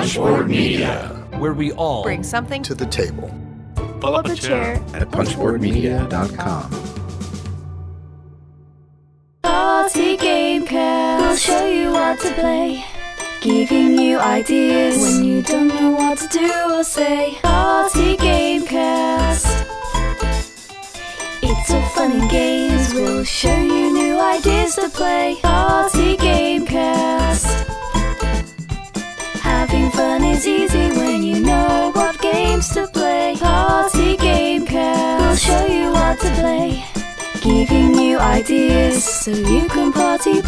Punchboard Media, where we all bring something to the table. Pull up a chair at punchboardmedia.com. Party Gamecast, we'll show you what to play, giving you ideas when you don't know what to do or say. Party Gamecast, it's all fun and games, we'll show you new ideas to play. Party Gamecast, having fun is easy when you know what games to play. Party Gamecast, we'll show you what to play, giving you ideas so you can party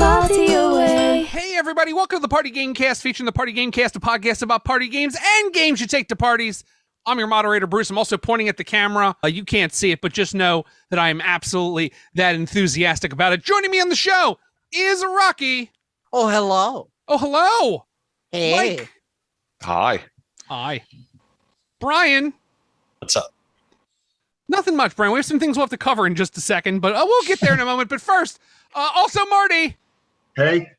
away. Hey everybody, welcome to the Party Gamecast, featuring the Party Gamecast, a podcast about party games and games you take to parties. I'm your moderator, Bruce. I'm also pointing at the camera. You can't see it, but just know that I am absolutely that enthusiastic about it. Joining me on the show is Rocky. Oh, hello. Oh, hello. Hey. Mike. Hi. Hi. Brian. What's up? Nothing much, Brian. We have some things we'll have to cover in just a second, but we'll get there in a moment. But first, also Marty. Hey.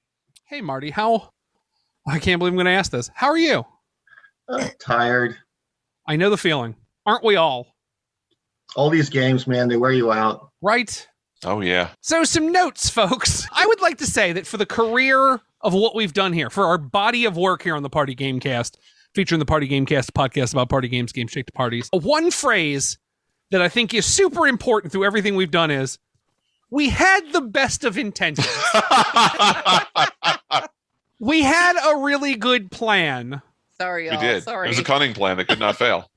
Hey, Marty. I can't believe I'm going to ask this. How are you? Tired. I know the feeling. Aren't we all? All these games, man, they wear you out. Right? Oh, yeah. So some notes, folks. I would like to say that for the career of what we've done here, for our body of work here on the Party Gamecast, featuring the Party Gamecast, podcast about party games, games shake to parties, one phrase that I think is super important through everything we've done is, we had the best of intentions. We had a really good plan. Sorry, y'all. We did. Sorry. It was a cunning plan that could not fail.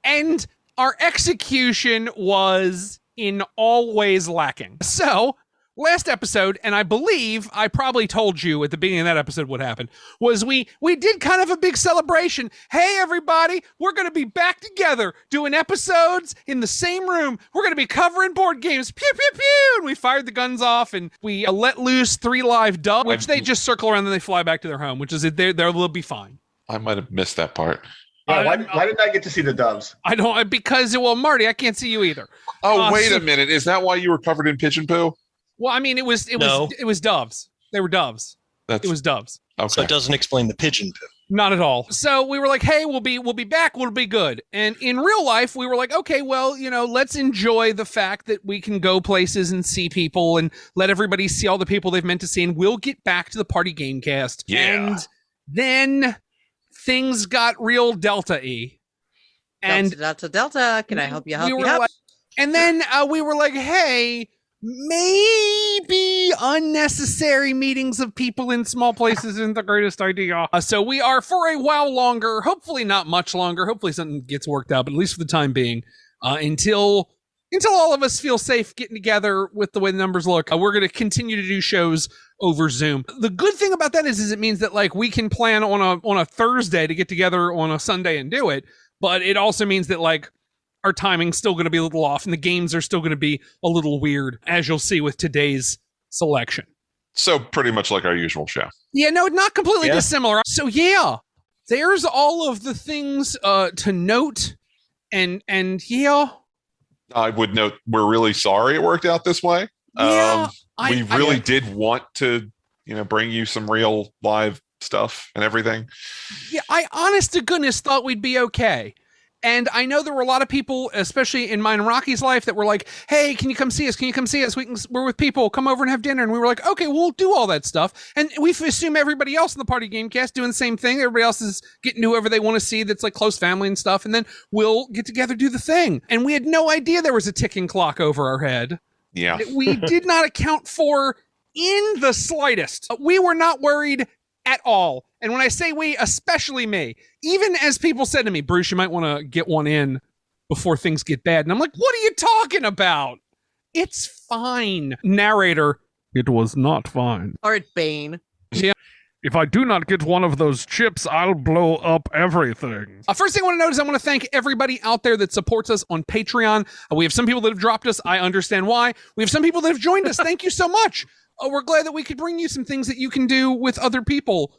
And our execution was in all ways lacking. So, last episode, and I believe I probably told you at the beginning of that episode what happened, was we did kind of a big celebration. Hey, everybody, we're going to be back together doing episodes in the same room. We're going to be covering board games. Pew, pew, pew. And we fired the guns off, and we let loose 3 live dubs, which they just circle around and they fly back to their home, which is they'll be fine. I might have missed that part. Yeah, why didn't I get to see the doves? I don't, because, well, Marty, I can't see you either. Oh, wait a minute. Is that why you were covered in pigeon poo? Well, I mean, it was doves. They were doves. It was doves. Okay. So it doesn't explain the pigeon poo. Not at all. So we were like, hey, we'll be back. We'll be good. And in real life, we were like, okay, well, let's enjoy the fact that we can go places and see people and let everybody see all the people they've meant to see. And we'll get back to the Party Gamecast. Yeah. And then things got real Delta-y. And Delta. Can I help you? And then we were like, hey, maybe unnecessary meetings of people in small places isn't the greatest idea. So we are for a while longer, hopefully not much longer. Hopefully something gets worked out, but at least for the time being, until all of us feel safe getting together with the way the numbers look, we're going to continue to do shows over Zoom. The good thing about that is it means that like we can plan on a Thursday to get together on a Sunday and do it, but it also means that like our timing's still going to be a little off and the games are still going to be a little weird, as you'll see with today's selection. So pretty much like our usual show. Yeah, no, not completely dissimilar. So yeah, there's all of the things to note and yeah. I would note we're really sorry it worked out this way. Yeah, we really did want to, bring you some real live stuff and everything. Yeah, I honest to goodness thought we'd be okay. And I know there were a lot of people, especially in mine and Rocky's life, that were like, hey, can you come see us? Can you come see us? We're with people. Come over and have dinner. And we were like, okay, we'll do all that stuff. And we assume everybody else in the Party Gamecast doing the same thing. Everybody else is getting whoever they want to see that's like close family and stuff. And then we'll get together, do the thing. And we had no idea there was a ticking clock over our head. Yeah. We did not account for in the slightest. We were not worried at all. And when I say we, especially me, even as people said to me, Bruce, you might want to get one in before things get bad. And I'm like, what are you talking about? It's fine. Narrator, it was not fine. Or at Bane. Yeah. If I do not get one of those chips, I'll blow up everything. First thing I want to note is I want to thank everybody out there that supports us on Patreon. We have some people that have dropped us. I understand why. We have some people that have joined us. Thank you so much. We're glad that we could bring you some things that you can do with other people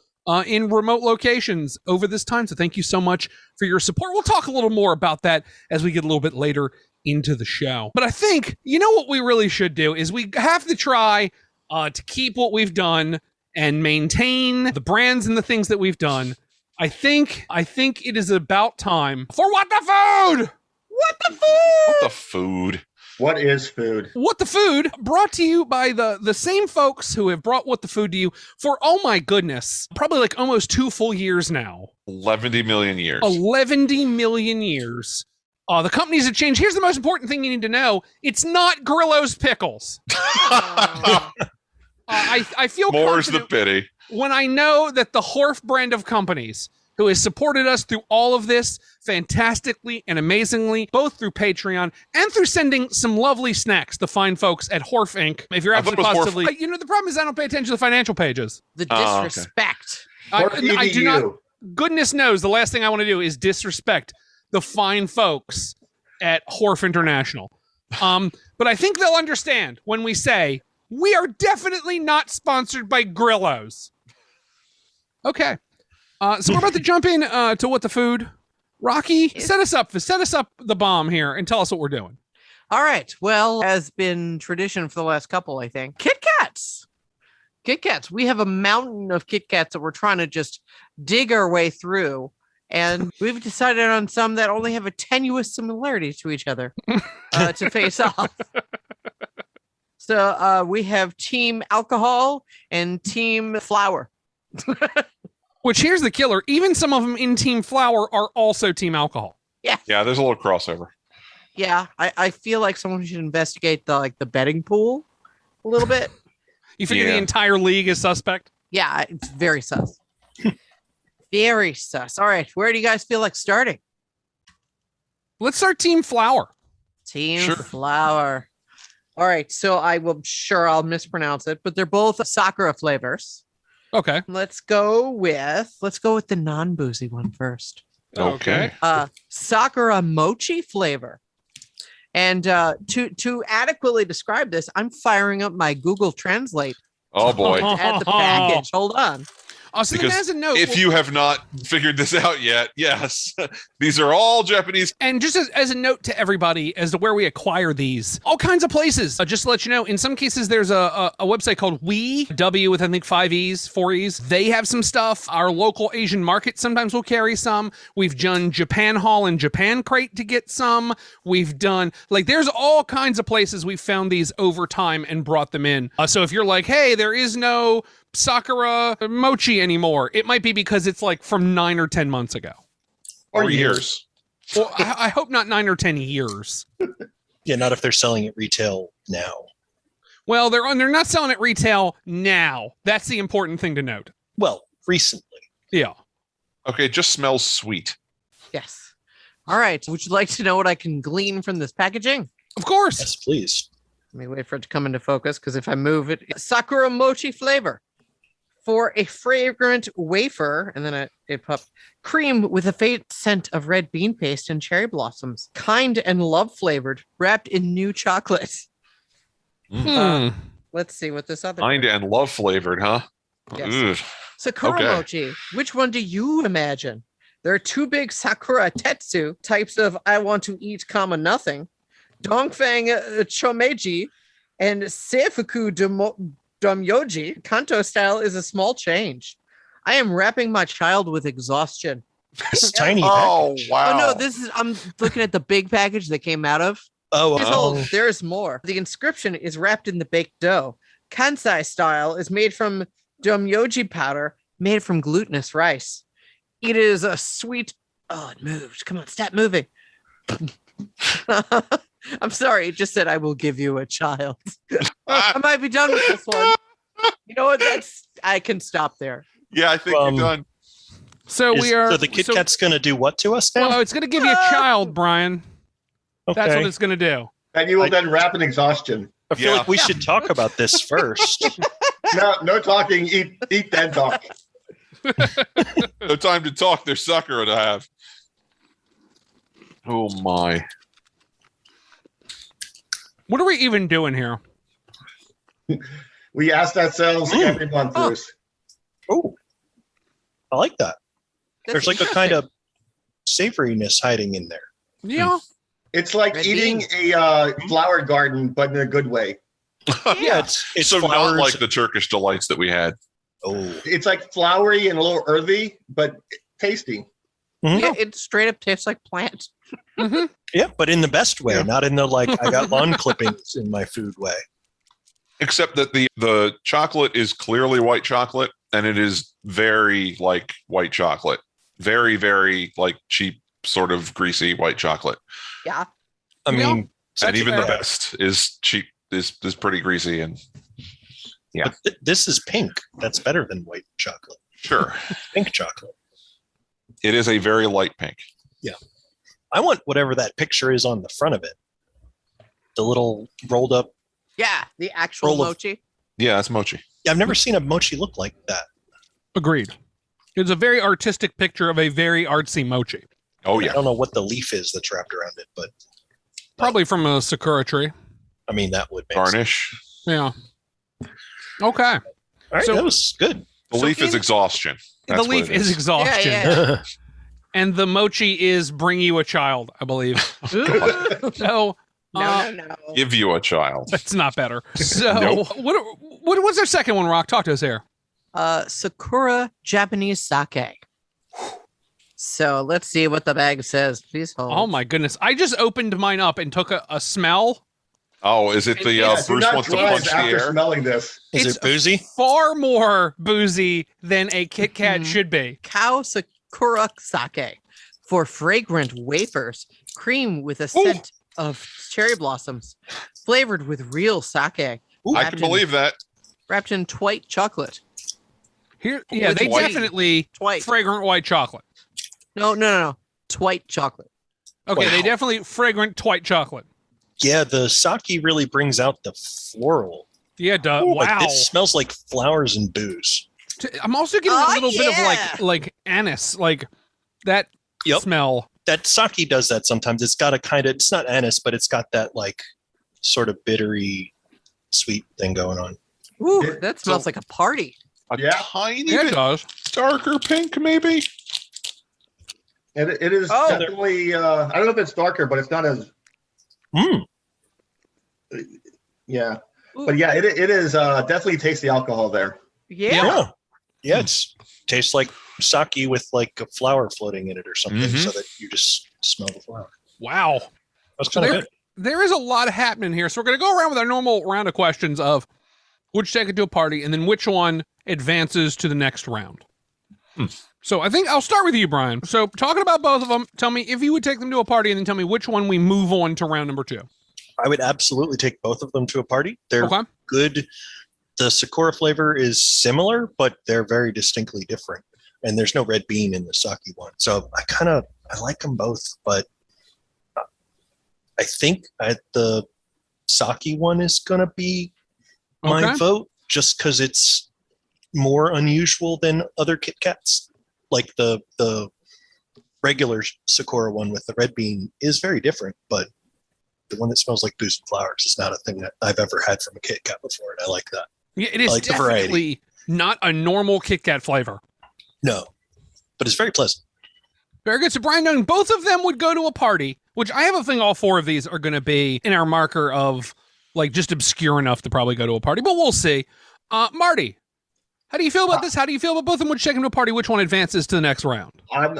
in remote locations over this time. So thank you so much for your support. We'll talk a little more about that as we get a little bit later into the show. But I think, what we really should do is we have to try to keep what we've done and maintain the brands and the things that we've done I think it is about time for What the Food! What the food? What the food? What is food? What the Food, brought to you by the same folks who have brought What the Food to you for, oh my goodness, probably like almost 2 full years now. 11 million years. 11 million years. The companies have changed. Here's the most important thing you need to know. It's not Grillo's Pickles. I feel More's the confident pity. when I know that the Horf brand of companies who has supported us through all of this fantastically and amazingly, both through Patreon and through sending some lovely snacks to fine folks at Horf Inc. If you're I thought it absolutely was positively, the problem is I don't pay attention to the financial pages. The Oh, okay. disrespect. I do not. EDU. Goodness knows the last thing I want to do is disrespect the fine folks at Horf International. But I think they'll understand when we say we are definitely not sponsored by Grillos. Okay. So we're about to jump in to What the Food. Rocky, set us up the bomb here and tell us what we're doing. All right. Well, as been tradition for the last couple, I think. Kit Kats. Kit Kats. We have a mountain of Kit Kats that we're trying to just dig our way through. And we've decided on some that only have a tenuous similarity to each other to face off. So we have Team Alcohol and Team Flour. Which, here's the killer. Even some of them in Team Flour are also Team Alcohol. Yeah, there's a little crossover. Yeah, I feel like someone should investigate the betting pool a little bit. You figure Yeah. the entire league is suspect? Yeah, it's very sus. Very sus. All right, where do you guys feel like starting? Let's start Team Flour. Team Sure. Flour. All right, so I'll mispronounce it, but they're both Sakura flavors. Okay. Let's go with the non-boozy one first. Okay. Sakura mochi flavor. And to adequately describe this, I'm firing up my Google Translate Oh boy. at the package. Hold on. So then Because as a note, if you have not figured this out yet, yes, these are all Japanese. and just as a note to everybody as to where we acquire these, all kinds of places. Just to let you know, in some cases, there's a website called W with, I think, 5 E's, 4 E's. They have some stuff. Our local Asian market sometimes will carry some. We've done Japan Hall and Japan Crate to get some. We've done, there's all kinds of places we've found these over time and brought them in. So if you're like, hey, there is no Sakura mochi anymore, it might be because it's from 9 or 10 months ago. Or years. Well, I hope not 9 or 10 years. Yeah, not if they're selling at retail now. Well, they're not selling at retail now. That's the important thing to note. Well, recently. Yeah. Okay, it just smells sweet. Yes. All right. Would you like to know what I can glean from this packaging? Of course. Yes, please. Let me wait for it to come into focus, because if I move it, Sakura mochi flavor. For a fragrant wafer, and then it popped, cream with a faint scent of red bean paste and cherry blossoms, kind and love flavored, wrapped in new chocolate. Let's see what this other. Kind and love flavored, huh? Yes. Ugh. Sakura Okay. mochi. Which one do you imagine? There are 2 big Sakura tetsu types of I want to eat, nothing. Dongfang chomeji and Seifuku Domyoji. Kanto style is a small change. I am wrapping my child with exhaustion. It's tiny. Oh, package. wow. Oh no, I'm looking at the big package that came out of. Oh, There's more. The inscription is wrapped in the baked dough. Kansai style is made from domyoji powder, made from glutinous rice. It is a sweet. Oh, it moved. Come on, stop moving. I'm sorry. It just said I will give you a child. I might be done with this one. You know what? I can stop there. Yeah, I think you're done. So we are. So the Kit Kat's going to do what to us now? Well, it's going to give you a child, Brian. Okay. That's what it's going to do. And you will then wrap in exhaustion. I feel Yeah. like we should talk about this first. No talking. Eat then talk. No time to talk. There's Sakura to have. Oh, my. What are we even doing here? We ask ourselves every month, Bruce. Oh, I like that. There's a kind of savoriness hiding in there. Yeah. It's like Red eating a flower garden, but in a good way. Yeah, it's So flowers. not like the Turkish delights that we had. Oh, It's like flowery and a little earthy, but tasty. Mhm. Yeah, it straight up tastes like plant. Mhm. Yeah, but in the best way, Yeah. not in the like I got lawn clippings in my food way. Except that the chocolate is clearly white chocolate, and it is very like white chocolate. Very, very like cheap, sort of greasy white chocolate. Yeah. I Yeah. mean, And even the fair. best is cheap, is pretty greasy. And Yeah. but this is pink. That's better than white chocolate. sure, Pink chocolate. it is a very light pink. I want whatever that picture is on the front of it. The little rolled up. Yeah, the actual Roll of- mochi. Yeah, that's mochi. I've never seen a mochi look like that. Agreed. It's a very artistic picture of a very artsy mochi. Oh I yeah. don't know what the leaf is that's wrapped around it, but Probably from a sakura tree. I mean that would make sense. Garnish. Yeah. Okay. All right, So- that was good. The So leaf is in- exhaustion. The That's what leaf it is exhaustion. Yeah, And the mochi is bring you a child, I believe. So No, no. Give you a child. that's not better. So Nope. what's our second one, Rock? Talk to us here. Sakura Japanese sake. So let's see what the bag says. Please hold. Oh my goodness. I just opened mine up and took a smell. Oh, is it the Yeah, Do Bruce not wants to drive punch the after air? smelling this. Is It's it boozy? Far more boozy than a Kit Kat Mhm. should be. Cow Sakura sake for fragrant wafers, cream with a Ooh. scent of cherry blossoms, flavored with real sake, I wrapped can in- believe that. wrapped in white chocolate. Here, yeah, It's they white. definitely White. fragrant white chocolate. No. White chocolate. Okay, they Wow. definitely fragrant white chocolate. Yeah, the sake really brings out the floral. Yeah, duh. Like, Wow. it smells like flowers and booze. I'm also getting Oh, a little bit of yeah. like anise, like that Yep. smell. That sake does that sometimes. It's got a kind of, it's not anise, but it's got that like sort of bittery sweet thing going on. Ooh, It- that smells like a party. A Yeah. tiny Yeah, it bit does. darker pink, maybe. It is Oh. definitely. I don't know if it's darker, but it's not as. Mm. Yeah, Ooh. but yeah, it is definitely taste the alcohol there. Yeah. Yeah. Yeah, it's tastes like sake with like a flower floating in it or something, Mhm. so that you just smell the flower. Wow. That's So kind of there, good. there is a lot happening here. So we're going to go around with our normal round of questions of which take it to a party and then which one advances to the next round. So I think I'll start with you, Brian. So talking about both of them, tell me if you would take them to a party and then tell me which one we move on to round number 2. I would absolutely take both of them to a party. They're Okay. good. The Sakura flavor is similar, but they're very distinctly different. And there's no red bean in the sake one. So I like them both, but I think the sake one is going to be my Okay. vote just because it's more unusual than other Kit Kats. Like the regular Sakura one with the red bean is very different, but the one that smells like booze and flowers is not a thing that I've ever had from a Kit Kat before, and I like that. Yeah, it is I like the variety. definitely not a normal Kit Kat flavor. No, but it's very pleasant. Very good. So Brian, knowing both of them would go to a party, which I have a thing all 4 of these are going to be in our marker of like just obscure enough to probably go to a party, but we'll see. Marty, how do you feel about this? How do you feel about both of them? Which take them to a party? Which one advances to the next round? I'm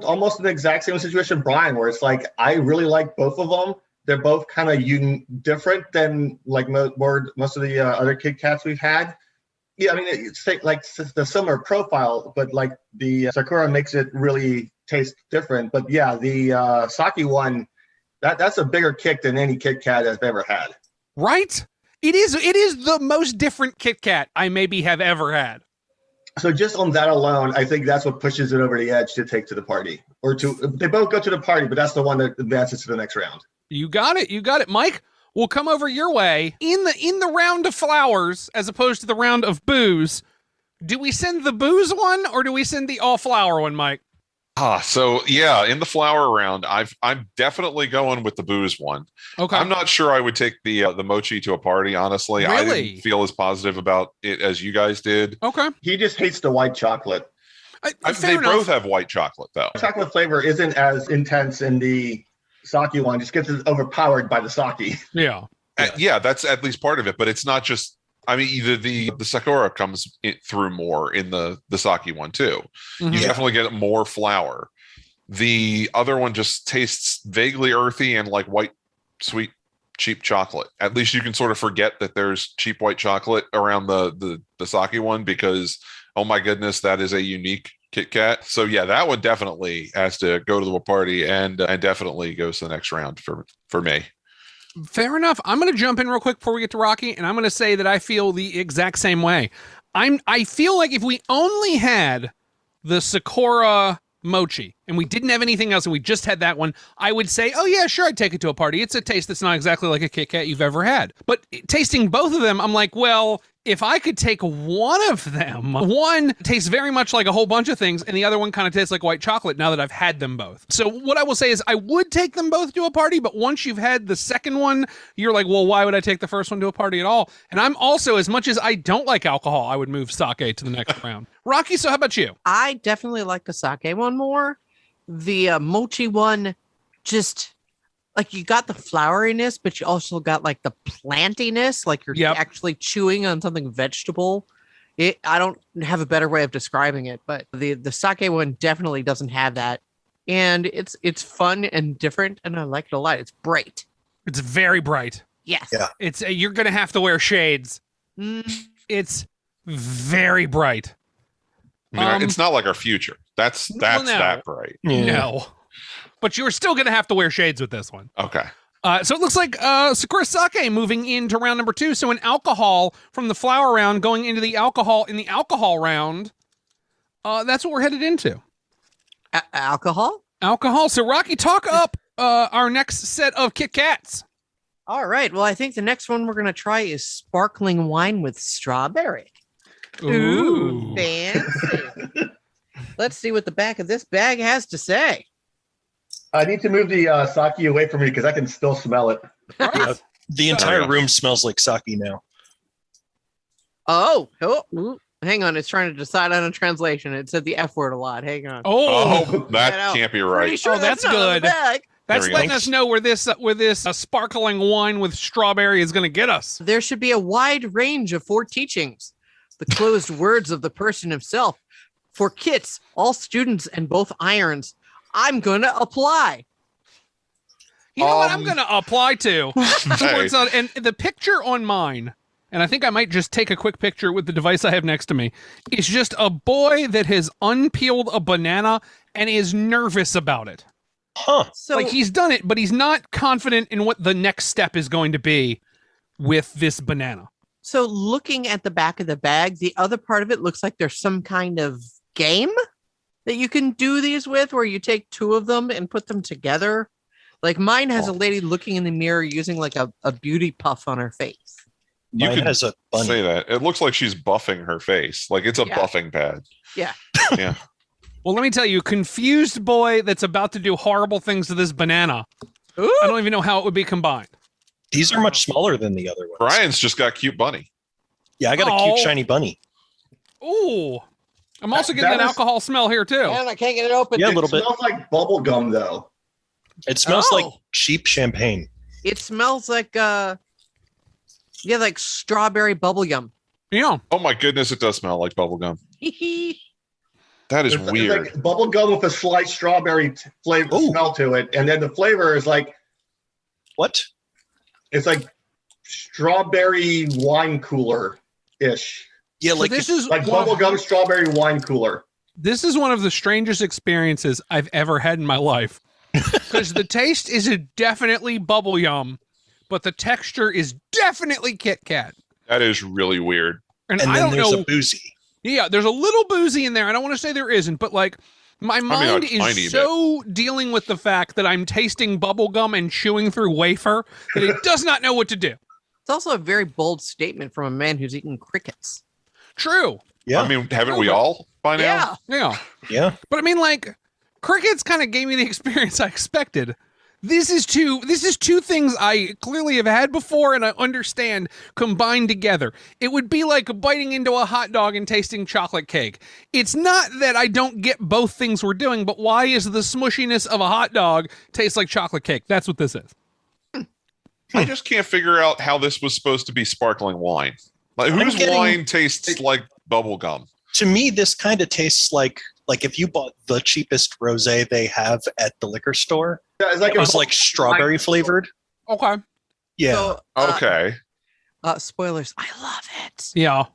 almost in the exact same situation, Brian, where it's like I really like both of them. They're both kind of different than like most of the other Kit Kats we've had. Yeah, I mean it's like the similar profile, but like the Sakura makes it really taste different. But yeah, the sake one, that's a bigger kick than any Kit Kat I've ever had. Right? It is the most different Kit Kat I maybe have ever had. So just on that alone, I think that's what pushes it over the edge to take to the party, they both go to the party, but that's the one that advances to the next round. You got it. Mike, we'll come over your way. In the round of flowers, as opposed to the round of booze, do we send the booze one or do we send the all flower one, Mike? So yeah, in the flower round, I'm definitely going with the booze one. Okay. I'm not sure I would take the mochi to a party, honestly. I Really? didn't feel as positive about it as you guys did. Okay. He just hates the white chocolate. Fair They enough. both have white chocolate though. Chocolate flavor isn't as intense in the sake one, just gets overpowered by the sake. Yeah. Yeah, that's at least part of it, but it's not just I mean, either the Sakura comes through more in the sake one too. Mhm. You definitely get more flour. The other one just tastes vaguely earthy and like white, sweet, cheap chocolate. At least you can sort of forget that there's cheap white chocolate around the sake one because, oh my goodness, that is a unique Kit Kat. So yeah, that one definitely has to go to the party and definitely goes to the next round for me. Fair enough. I'm going to jump in real quick before we get to Rocky, and I'm going to say that I feel the exact same way. I feel like if we only had the Sakura mochi and we didn't have anything else and we just had that one, I would say, oh yeah, sure, I'd take it to a party. It's a taste that's not exactly like a Kit Kat you've ever had. But tasting both of them, I'm like, well, if I could take one of them, one tastes very much like a whole bunch of things, and the other one kind of tastes like white chocolate now that I've had them both. So what I will say is I would take them both to a party, but once you've had the second one, you're like, well, why would I take the first one to a party at all? And I'm also, as much as I don't like alcohol, I would move sake to the next round. Rocky, so how about you? I definitely like the sake one more. The mochi one, just like you got the floweriness, but you also got like the plantiness, like you're actually chewing on something vegetable. I don't have a better way of describing it, but the sake one definitely doesn't have that. And it's fun and different, and I like it a lot. It's bright. It's very bright. Yes. Yeah. It's you're going to have to wear shades. It's very bright. I mean, it's not like our future. That's no. that bright. No. But you're still going to have to wear shades with this one. Okay. So it looks like Sakura Sake moving into round number 2. So an alcohol from the flower round going into the alcohol in the alcohol round. That's what we're headed into. Alcohol? Alcohol. So Rocky, talk up our next set of Kit Kats. All right. Well, I think the next one we're going to try is sparkling wine with strawberry. Ooh. Fancy. Let's see what the back of this bag has to say. I need to move the sake away from me because I can still smell it. The entire room smells like sake now. Oh, hang on. It's trying to decide on a translation. It said the F word a lot. Hang on. Oh, that can't be right. Pretty sure that's not on the good. bag. That's we letting go. us know where this sparkling wine with strawberry is going to get us. There should be a wide range of 4 teachings. The closed words of the person himself. For kits, all students, and both irons. I'm going to apply. You know what I'm going to apply to? Hey. And the picture on mine, and I think I might just take a quick picture with the device I have next to me, is just a boy that has unpeeled a banana and is nervous about it. Huh. So Like he's done it, but he's not confident in what the next step is going to be with this banana. So looking at the back of the bag, the other part of it looks like there's some kind of game that you can do these with where you take 2 of them and put them together. Like mine has a lady looking in the mirror using like a beauty puff on her face. You Mine could has a bunny. say that. It looks like she's buffing her face. Like it's a Yeah. buffing pad. Yeah. Yeah. Well, let me tell you, confused boy that's about to do horrible things to this banana. Ooh. I don't even know how it would be combined. These are much smaller than the other ones. Brian's just got cute bunny. Yeah, I got a cute shiny bunny. Ooh. I'm also That- getting that an is- alcohol smell here, too. And I can't get it open. Yeah, a It little bit. smells like bubble gum though. It smells Oh. like cheap champagne. It smells like like strawberry bubble gum. Yeah. Oh my goodness, it does smell like bubblegum. That is It's weird. like bubble gum with a slight strawberry flavor Ooh. smell to it, and then the flavor is like What? it's like strawberry wine cooler ish, Yeah, So like this if- is like one, bubble gum strawberry wine cooler. this is one of the strangest experiences I've ever had in my life. Because the taste is definitely bubble yum, but the texture is definitely Kit Kat. That is really weird. And and I then don't there's know. a boozy. Yeah, there's a little boozy in there. I don't want to say there isn't, but like my mind a tiny is so dealing with the fact that I'm tasting bubble gum and chewing through wafer that it does not know what to do. It's also a very bold statement from a man who's eaten crickets. True. Yeah. I mean, haven't we all by now? Yeah. Yeah. Yeah. But I mean, like, crickets kind of gave me the experience I expected. This is two things I clearly have had before and I understand combined together. It would be like biting into a hot dog and tasting chocolate cake. It's not that I don't get both things we're doing, but why is the smushiness of a hot dog taste like chocolate cake? That's what this is. I just can't figure out how this was supposed to be sparkling wine. Like whose getting- wine tastes like bubble gum? To me, this kind of tastes like if you bought the cheapest rosé they have at the liquor store. Yeah, it's like It was like strawberry flavored. Okay. Yeah. So, Okay. spoilers. I love it. Yeah.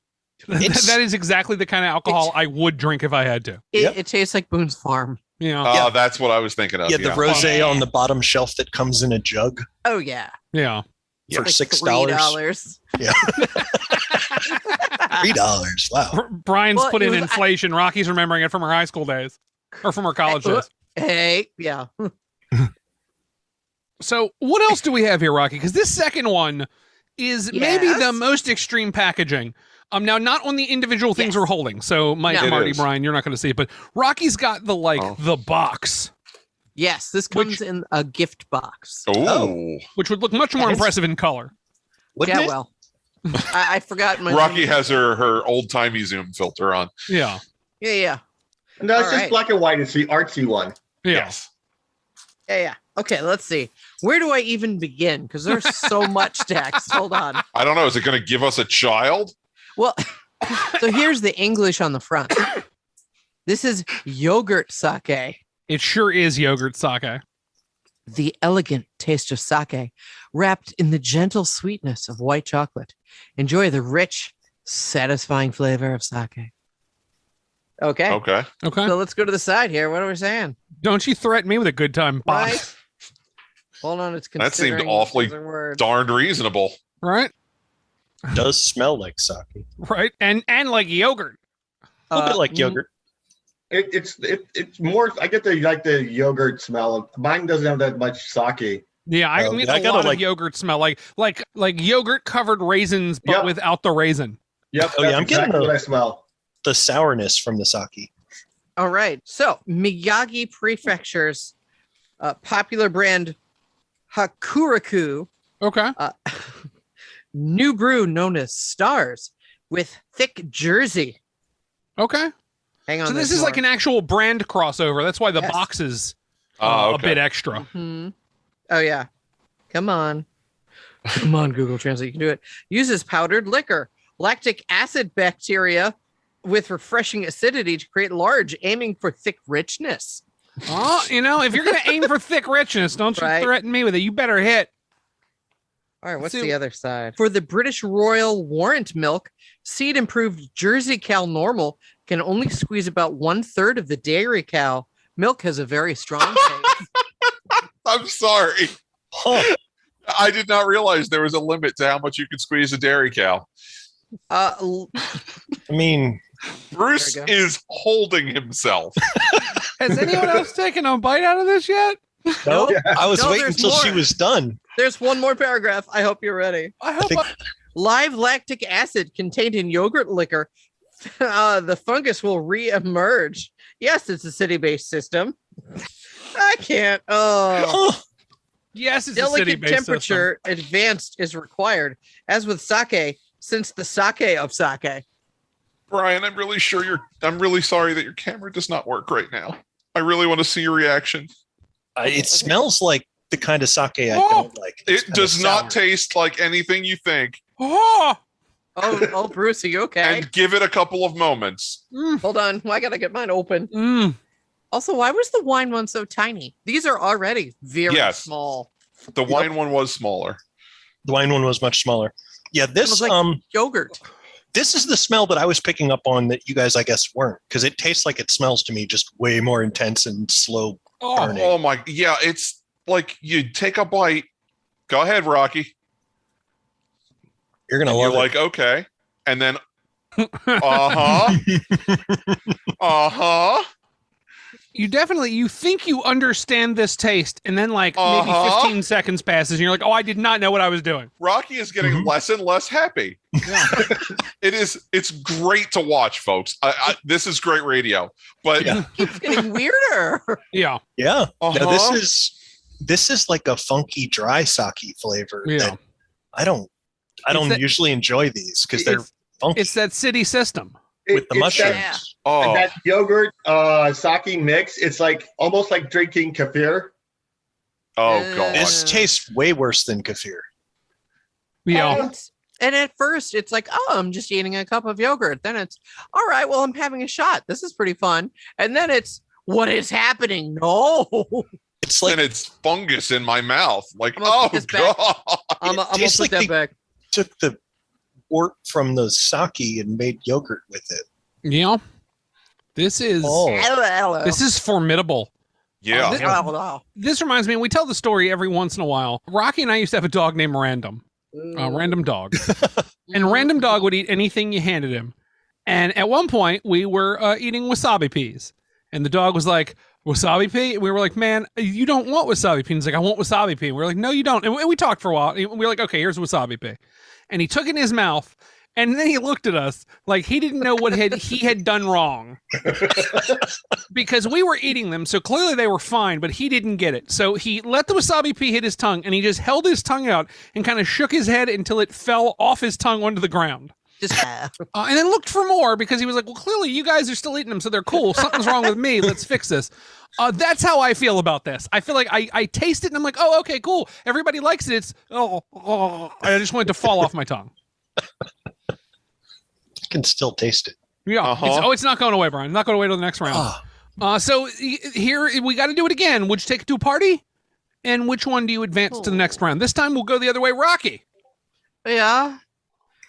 It's- That is exactly the kind of alcohol I would drink if I had to. Yep. It tastes like Boone's Farm. Yeah. Oh, that's what I was thinking of. Yeah, the rosé on the bottom shelf that comes in a jug Oh yeah. Yeah. for Like $6. $3. Yeah. $3. Wow. Brian's Well, put it in was- inflation. Rocky's remembering it from her high school days or from her college days. Hey, yeah. So what else do we have here, Rocky? Because this second one is maybe Yes. the most extreme packaging. Now, not on the individual things Yes. we're holding. So Mike, No. It Marty, is. Brian, you're not going to see it, but Rocky's got the box, Yes, this comes in a gift box. Oh. which would look much more Yes. impressive in color. Wouldn't Yeah, it? well, I forgot my Rocky has her old timey zoom filter on. Yeah. Yeah. No, it's All just right. black and white. It's the artsy one. Yeah. Okay, let's see. Where do I even begin? Because there's so much text. Hold on. I don't know. Is it going to give us a child? Well, so here's the English on the front. This is yogurt sake. It sure is yogurt sake. The elegant taste of sake, wrapped in the gentle sweetness of white chocolate. Enjoy the rich, satisfying flavor of sake. Okay. Okay. Okay. So let's go to the side here. What are we saying? Don't you threaten me with a good time box. Right. Hold on, it's That seemed considering awfully these are words. Darned reasonable. Right? Does smell like sake. Right. And like yogurt. A little bit like mm, yogurt. It's more. I get the yogurt smell. Mine doesn't have that much sake. Yeah, I Oh, mean I a gotta lot of like- yogurt smell like yogurt covered raisins, but Yep. without the raisin. Yep, Oh, yeah, that's I'm getting exactly the- what I smell. The sourness from the sake. All right. So Miyagi Prefecture's popular brand Hakuraku Okay. new brew known as Stars with thick Jersey. Okay. Hang on. So this there's is like more. an actual brand crossover. That's why the Yes. box is Oh, a okay. bit extra. Mhm. Oh yeah. Come on. Come on, Google Translate. You can do it. Uses powdered liquor, lactic acid bacteria with refreshing acidity to create large, aiming for thick richness. Oh, if you're gonna aim for thick richness, don't you Right. threaten me with it. You better hit. All right, what's So- the other side? For the British Royal Warrant milk, seed improved Jersey cow normal can only squeeze about 1/3 of the dairy cow. Milk has a very strong taste. I'm sorry. Huh. I did not realize there was a limit to how much you could squeeze a dairy cow. L- I mean, Bruce There we go. is holding himself. Has anyone else taken a bite out of this yet? no, I was No, waiting there's until she more. was done. There's one more paragraph. I hope you're ready. I hope think- Live lactic acid contained in yogurt liquor. The fungus will re-emerge. Yes, it's a city-based system. I can't. Oh. Huh. yes, it's a Delicate city-based temperature advanced is required, as with sake, since the sake of sake. Brian, I'm really sorry that your camera does not work right now. I really want to see your reaction. It smells like the kind of sake I Oh, don't like. It's It kinda does not sour. taste like anything you think. system. Oh, Oh, Bruce, are you okay? And give it a couple of moments. Hold on. I gotta get mine open. mm. Also, why was the wine one so tiny? These are already very Yes. small. The wine one was smaller. The wine one was much smaller. Yeah, this Smells like yogurt. this is the smell that I was picking up on that you guys, I guess, weren't, because it tastes like it smells to me, just way more intense and slow. Oh, Burning. Oh my, yeah, it's like you take a bite. Go ahead, Rocky. You're gonna And you're love it. like, okay. And then, uh-huh. you think you understand this taste, and then maybe Uh-huh. 15 seconds passes, and you're like, oh, I did not know what I was doing. Rocky is getting Mhm. less and less happy. It's great to watch, folks. This is great radio. But Yeah. Keeps getting weirder. Yeah. Yeah. uh-huh. Now this is like a funky dry sake flavor Yeah. that I don't that- usually enjoy these because they're It's, funky it's that city system. with the It's mushrooms. that- oh, That yogurt sake mix, it's like almost like drinking kefir. oh god. This tastes way worse than kefir. Yeah. And at first, it's like, oh, I'm just eating a cup of yogurt. Then it's, all right, well, I'm having a shot. This is pretty fun. And then it's, what is happening? No. It's like And it's fungus in my mouth. Like, I'm gonna oh put this back. god. I'm gonna tastes put like that they- back. took the wort from the sake and made yogurt with it. Yeah. This is this is formidable. Yeah. This reminds me, we tell the story every once in a while. Rocky and I used to have a dog named Random. Random dog. And Random Dog would eat anything you handed him. And at one point, we were eating wasabi peas. And the dog was like, wasabi pea? And we were like, man, you don't want wasabi pea. And he's like, I want wasabi pea. And we were like, no, you don't. And we talked for a while. And we were like, okay, here's wasabi pea. And he took it in his mouth. And then he looked at us like he didn't know what he had done wrong. Because we were eating them, so clearly they were fine, but he didn't get it. So he let the wasabi pea hit his tongue, and he just held his tongue out and kind of shook his head until it fell off his tongue onto the ground. Just And then looked for more because he was like, well, clearly you guys are still eating them, so they're cool. Something's wrong with me. Let's fix this. That's how I feel about this. I feel like I taste it, and I'm like, oh, okay, cool. Everybody likes it. It's, I just want it to fall off my tongue. I can still taste it. Yeah. It's not going away, Brian. Not going away till the next round. So here we got to do it again. Would you take it to a party? And which one do you advance to the next round? This time we'll go the other way. Rocky. yeah.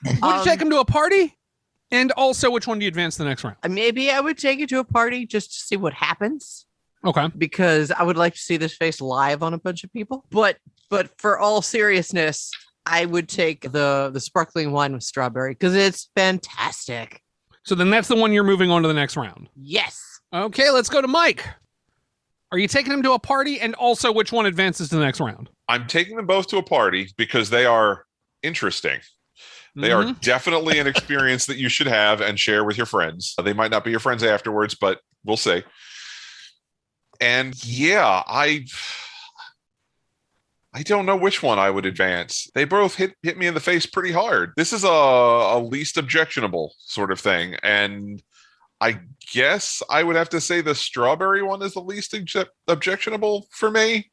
Would you take him to a party? And also, which one do you advance to the next round? Maybe I would take it to a party just to see what happens. Okay. Because I would like to see this face live on a bunch of people. But for all seriousness, I would take the sparkling wine with strawberry because it's fantastic. So then that's the one you're moving on to the next round. Yes. Okay, let's go to Mike. Are you taking him to a party? And also, which one advances to the next round? I'm taking them both to a party because they are interesting. They are definitely an experience that you should have and share with your friends. They might not be your friends afterwards, but we'll see. And yeah, I don't know which one I would advance. They both hit me in the face pretty hard. This is a least objectionable sort of thing. And I guess I would have to say the strawberry one is the least objectionable for me.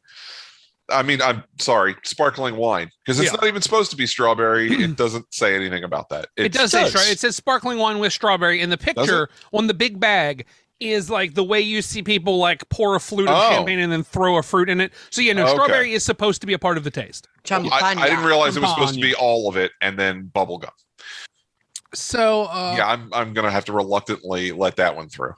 I mean, I'm sorry, sparkling wine, because it's not even supposed to be strawberry. It doesn't say anything about that. It does say it says sparkling wine with strawberry. And the picture on the big bag is like the way you see people like pour a flute of champagne and then throw a fruit in it. So strawberry is supposed to be a part of the taste. I didn't realize it was supposed to be all of it and then bubble gum. So I'm gonna have to reluctantly let that one through.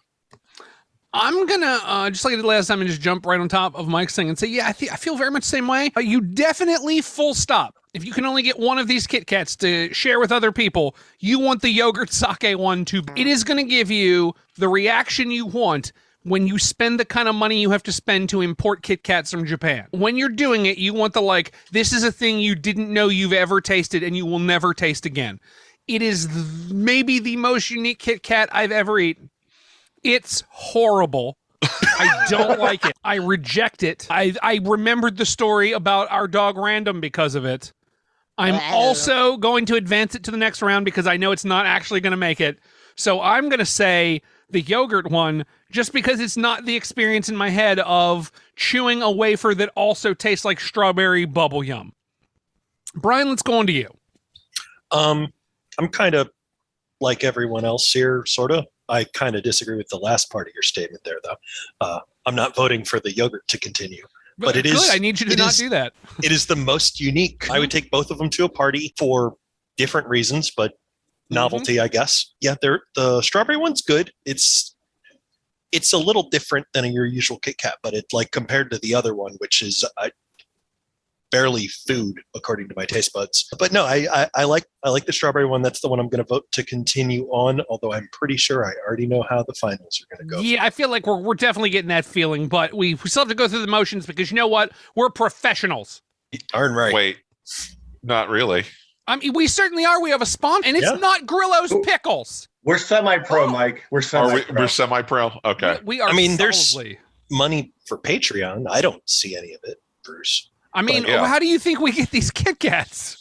I'm gonna just like I did last time and just jump right on top of Mike's thing and say, yeah, I feel very much the same way. You definitely full stop. If you can only get one of these Kit Kats to share with other people, you want the yogurt sake one too. It is going to give you the reaction you want when you spend the kind of money you have to spend to import Kit Kats from Japan. When you're doing it, you want the this is a thing you didn't know you've ever tasted and you will never taste again. It is maybe the most unique Kit Kat I've ever eaten. It's horrible. I don't like it. I reject it. I remembered the story about our dog Random because of it. I'm also going to advance it to the next round because I know it's not actually going to make it. So I'm going to say the yogurt one just because it's not the experience in my head of chewing a wafer that also tastes like strawberry bubble yum. Brian, let's go on to you. I'm kind of like everyone else here, sort of. I kind of disagree with the last part of your statement there, though. I'm not voting for the yogurt to continue. But it is. I need you to not do that. It is the most unique. I would take both of them to a party for different reasons, but novelty, I guess. Yeah, the strawberry one's good. It's a little different than your usual Kit Kat, but it's like compared to the other one, which is barely food according to my taste buds. But no, I like the strawberry one. That's the one I'm going to vote to continue on, although I'm pretty sure I already know how the finals are going to go. Yeah, I feel like we're definitely getting that feeling, but we still have to go through the motions because you know what? We're professionals. Darn right. Wait, not really. I mean, we certainly are. We have a sponsor, and it's not Grillo's Pickles. We're semi-pro, Mike. We're semi-pro. We're semi-pro? Okay. We are. I mean, solidly. there's money for Patreon. I don't see any of it, Bruce. I mean, how do you think we get these Kit Kats?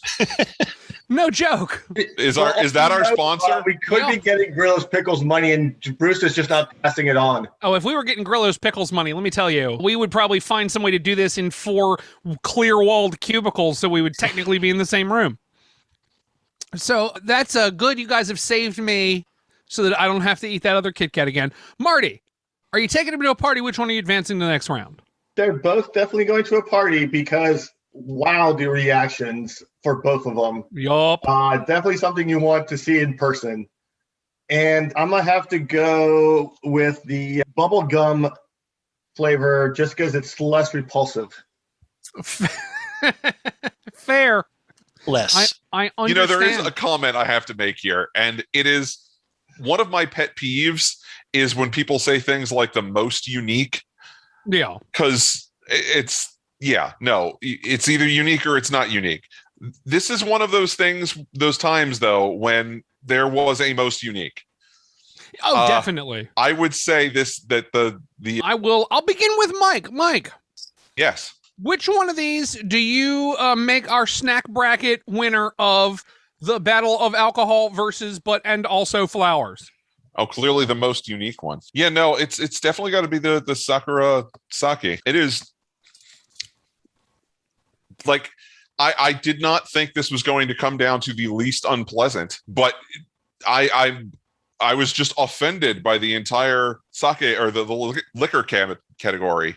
No joke. Is that our sponsor? We could be getting Grillo's Pickles money, and Bruce is just not passing it on. Oh, if we were getting Grillo's Pickles money, let me tell you, we would probably find some way to do this in 4 clear-walled cubicles, so we would technically be in the same room. So that's good. You guys have saved me so that I don't have to eat that other Kit Kat again. Marty, are you taking them to a party? Which one are you advancing to the next round? They're both definitely going to a party because wow, the reactions for both of them. Yup. Definitely something you want to see in person. And I'm going to have to go with the bubblegum flavor just because it's less repulsive. Fair. Less. I understand. You know, there is a comment I have to make here, and it is one of my pet peeves is when people say things like the most unique. Yeah. Because it's either unique or it's not unique. This is one of those things, those times, though, when there was a most unique. Oh, definitely. I would say I'll begin with Mike. Mike. Yes. Which one of these do you make our snack bracket winner of the Battle of Alcohol versus and also Flowers? Oh, clearly the most unique one. Yeah, no, it's definitely got to be the Sakura sake. It is like I did not think this was going to come down to the least unpleasant, but I was just offended by the entire sake or the liquor category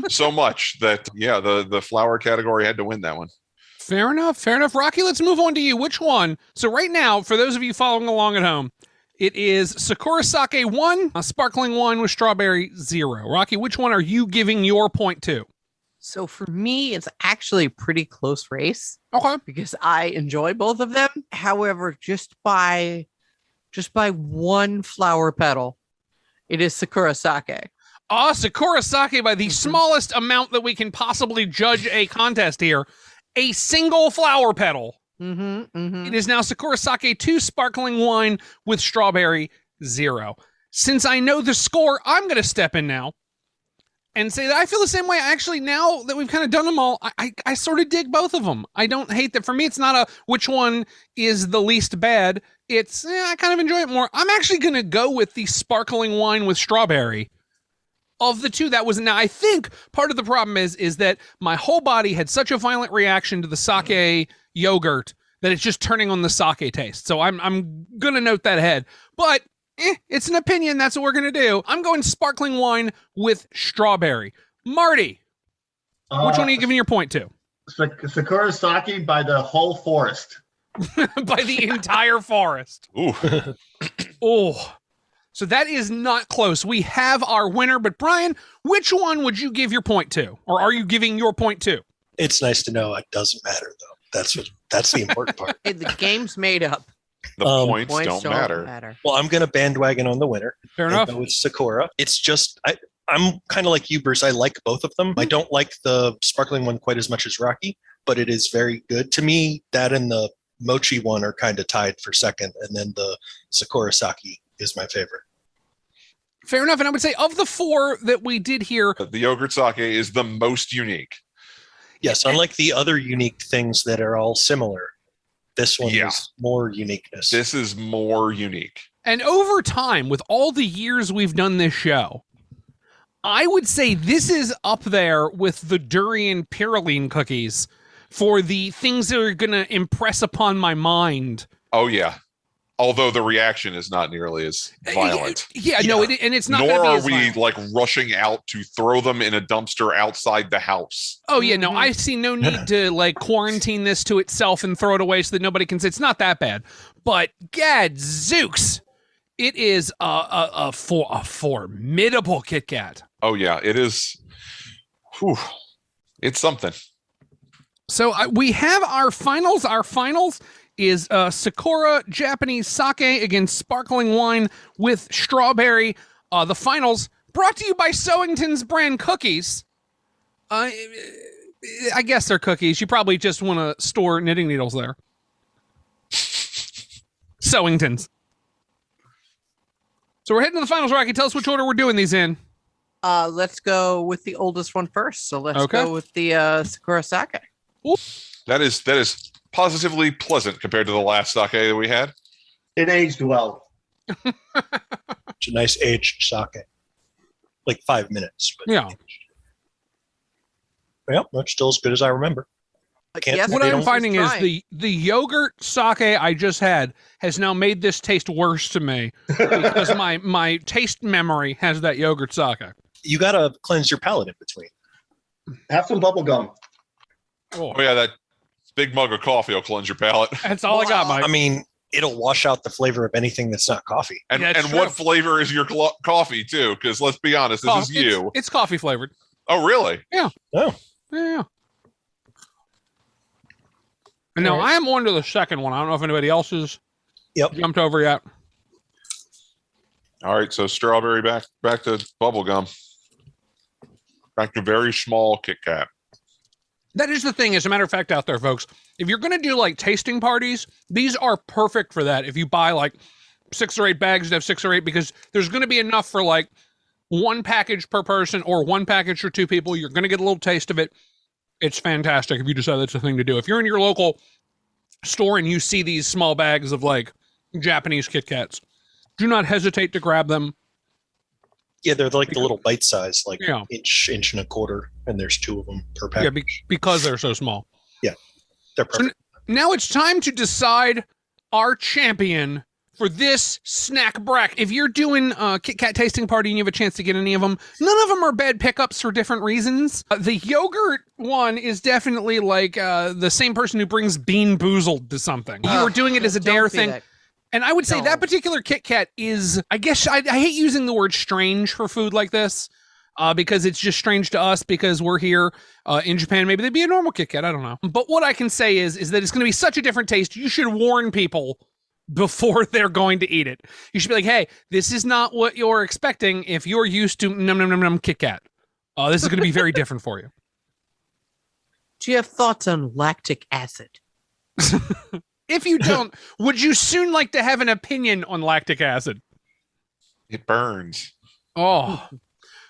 so much that the flower category had to win that one. Fair enough. Rocky, let's move on to you. Which one? So right now, for those of you following along at home, it is Sakura Sake 1, a sparkling wine with strawberry 0. Rocky, which one are you giving your point to? So for me, it's actually a pretty close race. Okay. Because I enjoy both of them. However, just by one flower petal, it is Sakura Sake. Sakura Sake by the smallest amount that we can possibly judge a contest here. A single flower petal. It is now Sakura Sake 2 sparkling wine with strawberry 0. Since I know the score, I'm going to step in now and say that I feel the same way. Actually, now that we've kind of done them all, I sort of dig both of them. I don't hate that. For me, it's not a which one is the least bad. It's I kind of enjoy it more. I'm actually going to go with the sparkling wine with strawberry. Of the two, that was now. I think part of the problem is that my whole body had such a violent reaction to the sake yogurt that it's just turning on the sake taste. So I'm gonna note that ahead. But it's an opinion. That's what we're gonna do. I'm going sparkling wine with strawberry. Marty, which one are you giving your point to? Sakura Sake by the whole forest. By the entire forest. Ooh. Oh. So that is not close. We have our winner, but Brian, which one would you give your point to? Or are you giving your point to? It's nice to know it doesn't matter, though. That's the important part. The game's made up. The points don't matter. Well, I'm going to bandwagon on the winner. Fair enough. Go with Sakura. It's just, I'm kind of like you, Bruce. I like both of them. I don't like the sparkling one quite as much as Rocky, but it is very good. To me, that and the mochi one are kind of tied for second, and then the Sakura Sake is my favorite. Fair enough. And I would say of the 4 that we did here, The yogurt sake is the most unique. Yes, unlike the other unique things that are all similar, this one is more uniqueness. This is more unique. And over time, with all the years we've done this show, I would say this is up there with the durian pyroline cookies for the things that are going to impress upon my mind. Oh, yeah. Although the reaction is not nearly as violent. No, and it's not. Nor are as we violent. like rushing out to throw them in a dumpster outside the house. Oh yeah, no, I see no need to like quarantine this to itself and throw it away so that nobody can say it's not that bad. But gadzooks, it is a formidable Kit Kat. Oh yeah, it is. Whew, it's something. So we have our finals. Our finals is Sakura Japanese sake against sparkling wine with strawberry. The finals brought to you by Sewington's brand cookies. I guess they're cookies. You probably just want to store knitting needles there. Sewington's. So we're heading to the finals, Rocky. Tell us which order we're doing these in. Let's go with the oldest one first. So let's go with the Sakura Sake. Ooh. That is positively pleasant compared to the last sake that we had. It aged well. It's a nice aged sake. Like 5 minutes. But yeah. Well, that's still as good as I remember. Can't- What they I'm don't- finding is trying. the yogurt sake I just had has now made this taste worse to me because my taste memory has that yogurt sake. You gotta cleanse your palate in between. Have some bubble gum. Oh, Oh yeah, that big mug of coffee will cleanse your palate. that's all I got, Mike. I mean, it'll wash out the flavor of anything that's not coffee. And Yeah, it's and what true. flavor is your coffee too? Because let's be honest, this is you. It's coffee flavored. Oh really? Yeah. And now I am on to the second one. I don't know if anybody else has jumped over yet. All right, so strawberry back to bubblegum. Back to very small Kit Kat. That is the thing, as a matter of fact, out there, folks. If you're going to do like tasting parties, these are perfect for that. If you buy like 6 or 8 bags, you have 6 or 8 because there's going to be enough for like 1 package per person or 1 package for 2 people. You're going to get a little taste of it. It's fantastic if you decide that's the thing to do. If you're in your local store and you see these small bags of like Japanese Kit Kats, do not hesitate to grab them. Yeah, they're like the little bite size, like Yeah. inch and a quarter, and there's 2 of them per Yeah, package. because they're so small. They're perfect. Now it's time to decide our champion for this snack bracket. If you're doing a Kit Kat tasting party and you have a chance to get any of them, none of them are bad pickups for different reasons. The yogurt one is definitely like the same person who brings Bean Boozled to something. You were doing it as a Don't dare be thing. that- And I would say No. that particular Kit Kat is, I guess, I hate using the word strange for food like this because it's just strange to us because we're here in Japan. Maybe they'd be a normal Kit Kat. I don't know. But what I can say is that it's going to be such a different taste. You should warn people before they're going to eat it. You should be like, hey, this is not what you're expecting if you're used to num num num num Kit Kat. This is going to be very different for you. Do you have thoughts on lactic acid? If you don't, would you soon like to have an opinion on lactic acid? It burns. Oh,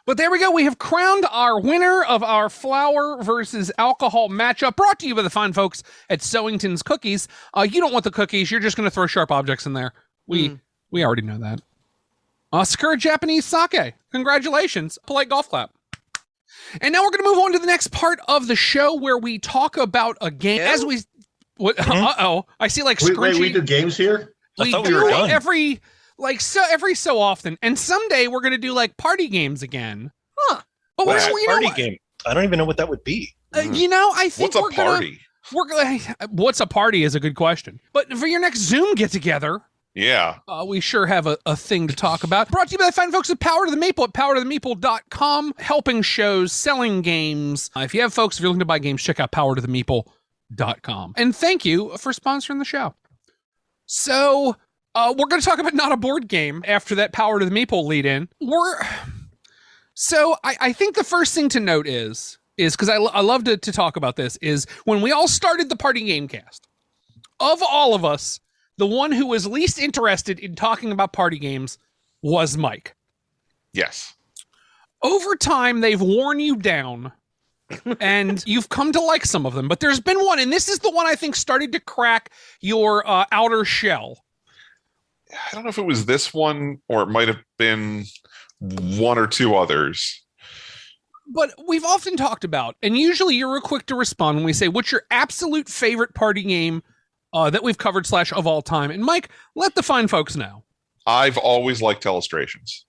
but there we go. We have crowned our winner of our flour versus alcohol matchup, brought to you by the fine folks at Sewington's Cookies. You don't want the cookies. You're just going to throw sharp objects in there. We already know that. Sakura Japanese sake. Congratulations. Polite golf clap. And now we're going to move on to the next part of the show where we talk about a game. Yeah. As we... What? Uh-oh. I see like Wait, we scrunchy. do games here? I We thought we do were done. every so often, and someday we're gonna do like party games again. Huh. But What? you know Party what? game. I don't even know what that would be. You know, I think What's a we're gonna- party? we're gonna. What's a party is a good question. But for your next Zoom get together, Yeah. we sure have a thing to talk about. Brought to you by the fine folks at Power to the Maple at powertothemeeple.com, helping shows, selling games. If you have folks, if you're looking to buy games, check out powertothemeeple.com. And thank you for sponsoring the show. So we're going to talk about not a board game after that Power to the Meeple lead in. I think the first thing to note is because I love to talk about this, is when we all started the Party Gamecast, of all of us, the one who was least interested in talking about party games was Mike. Yes. Over time, they've worn you down and you've come to like some of them, but there's been one, and this is the one I think started to crack your outer shell. I don't know if it was this one or it might have been one or two others. But we've often talked about, and usually you're real quick to respond when we say, what's your absolute favorite party game that we've covered / of all time? And Mike, let the fine folks know. I've always liked Telestrations.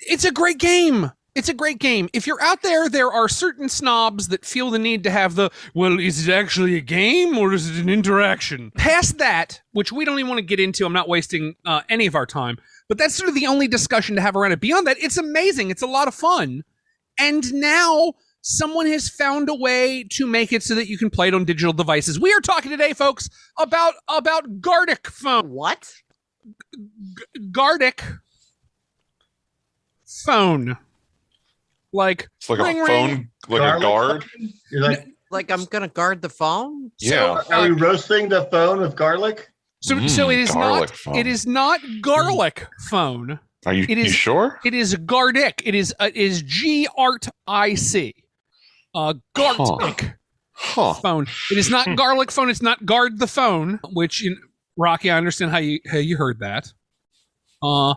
It's a great game. It's a great game. If you're out there, there are certain snobs that feel the need to have well, is it actually a game or is it an interaction? Past that, which we don't even want to get into, I'm not wasting any of our time, but that's sort of the only discussion to have around it. Beyond that, it's amazing. It's a lot of fun. And now someone has found a way to make it so that you can play it on digital devices. We are talking today, folks, about Gartic Phone. What? Gartic Phone. Like, It's like ring, a phone, like a Garlic guard. phone? You're like, Like I'm gonna guard the phone? Yeah. are we roasting the phone with garlic? So it is garlic not. phone. It is not Garlic Phone. Are you, It you is- sure? It is Gartic. It is Gartic. Gartic Huh. Phone. It is not Garlic Phone. It's not Guard the Phone. Which, Rocky, I understand how you heard that. Yeah,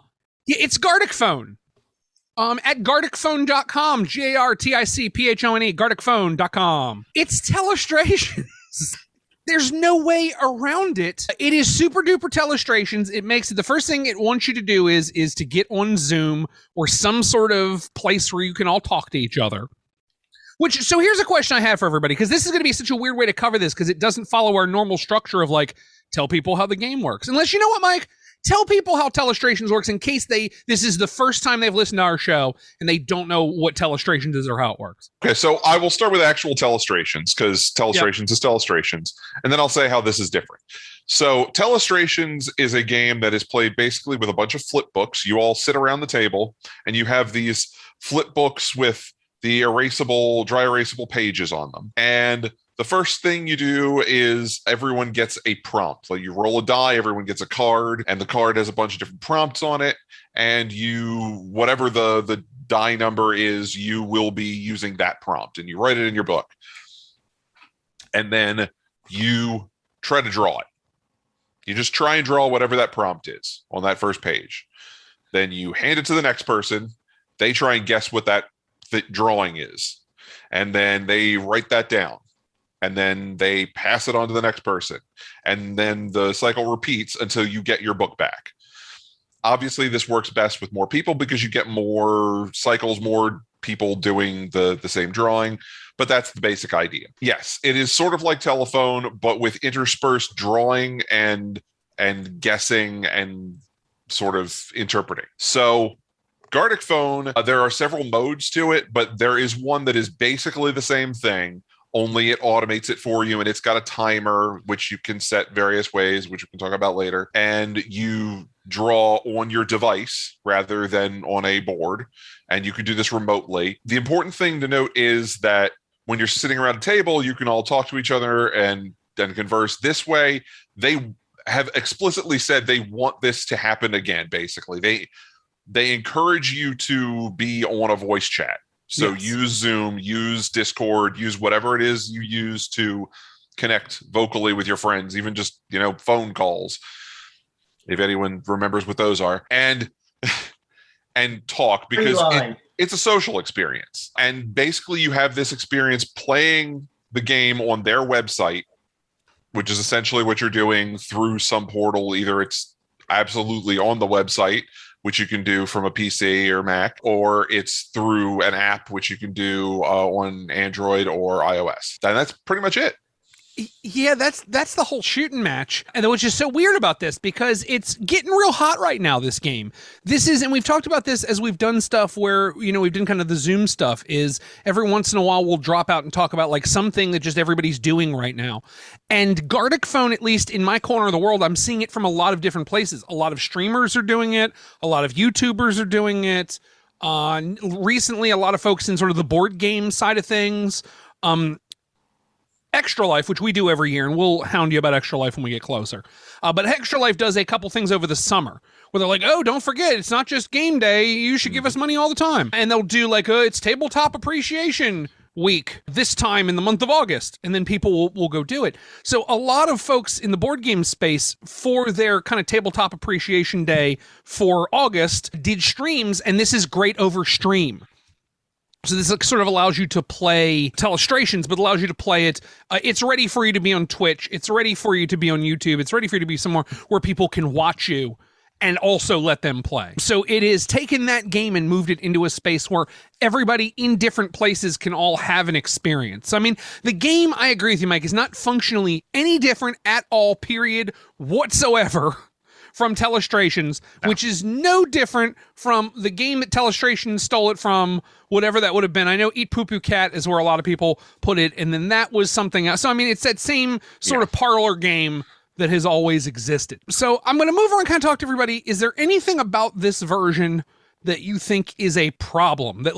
it's Gartic Phone. At GarticPhone.com, GarticPhone, GarticPhone.com. It's Telestrations. There's no way around it. It is super duper Telestrations. It makes it the first thing it wants you to do is to get on Zoom or some sort of place where you can all talk to each other. So here's a question I have for everybody, because this is going to be such a weird way to cover this because it doesn't follow our normal structure of like, tell people how the game works. Unless, you know what, Mike? Tell people how Telestrations works in case this is the first time they've listened to our show and they don't know what Telestrations is or how it works. Okay, so I will start with actual Telestrations because Telestrations is Telestrations, and then I'll say how this is different. So Telestrations is a game that is played basically with a bunch of flip books. You all sit around the table and you have these flip books with the dry erasable pages on them. And the first thing you do is everyone gets a prompt. Like you roll a die, everyone gets a card, and the card has a bunch of different prompts on it. And whatever the die number is, you will be using that prompt, and you write it in your book. And then you try to draw it. You just try and draw whatever that prompt is on that first page. Then you hand it to the next person. They try and guess what that drawing is. And then they write that down. And then they pass it on to the next person. And then the cycle repeats until you get your book back. Obviously, this works best with more people because you get more cycles, more people doing the same drawing. But that's the basic idea. Yes, it is sort of like telephone, but with interspersed drawing and guessing and sort of interpreting. So Gartic Phone, there are several modes to it, but there is one that is basically the same thing. Only it automates it for you, and it's got a timer, which you can set various ways, which we can talk about later. And you draw on your device rather than on a board, and you can do this remotely. The important thing to note is that when you're sitting around a table, you can all talk to each other and then converse this way. They have explicitly said they want this to happen again, basically. They encourage you to be on a voice chat. So yes. Use Zoom, use Discord, use whatever it is you use to connect vocally with your friends, even just, phone calls, if anyone remembers what those are, and talk, because it's a social experience. And basically you have this experience playing the game on their website, which is essentially what you're doing through some portal. Either it's absolutely on the website, which you can do from a PC or Mac, or it's through an app, which you can do on Android or iOS. And that's pretty much it. Yeah, that's the whole shooting match. And which is so weird about this, because it's getting real hot right now, this game. This is, and we've talked about this as we've done stuff where, we've done kind of the Zoom stuff, is every once in a while we'll drop out and talk about like something that just everybody's doing right now. And Gartic Phone, at least in my corner of the world, I'm seeing it from a lot of different places. A lot of streamers are doing it. A lot of YouTubers are doing it. Recently, a lot of folks in sort of the board game side of things. Extra Life, which we do every year, and we'll hound you about Extra Life when we get closer. But Extra Life does a couple things over the summer where they're like, oh, don't forget, it's not just game day. You should give us money all the time. And they'll do like, it's Tabletop Appreciation Week this time in the month of August. And then people will go do it. So a lot of folks in the board game space for their kind of Tabletop Appreciation Day for August did streams, and this is great over stream. So this sort of allows you to play Telestrations, but allows you to play it. It's ready for you to be on Twitch. It's ready for you to be on YouTube. It's ready for you to be somewhere where people can watch you and also let them play. So it is taken that game and moved it into a space where everybody in different places can all have an experience. I mean, the game, I agree with you, Mike, is not functionally any different at all, period, whatsoever, from Telestrations, which is no different from the game that Telestrations stole it from, whatever that would have been. I know Eat Poo Poo Cat is where a lot of people put it, and then that was something else. So, I mean, it's that same sort of parlor game that has always existed. So I'm going to move on and kind of talk to everybody. Is there anything about this version that you think is a problem? That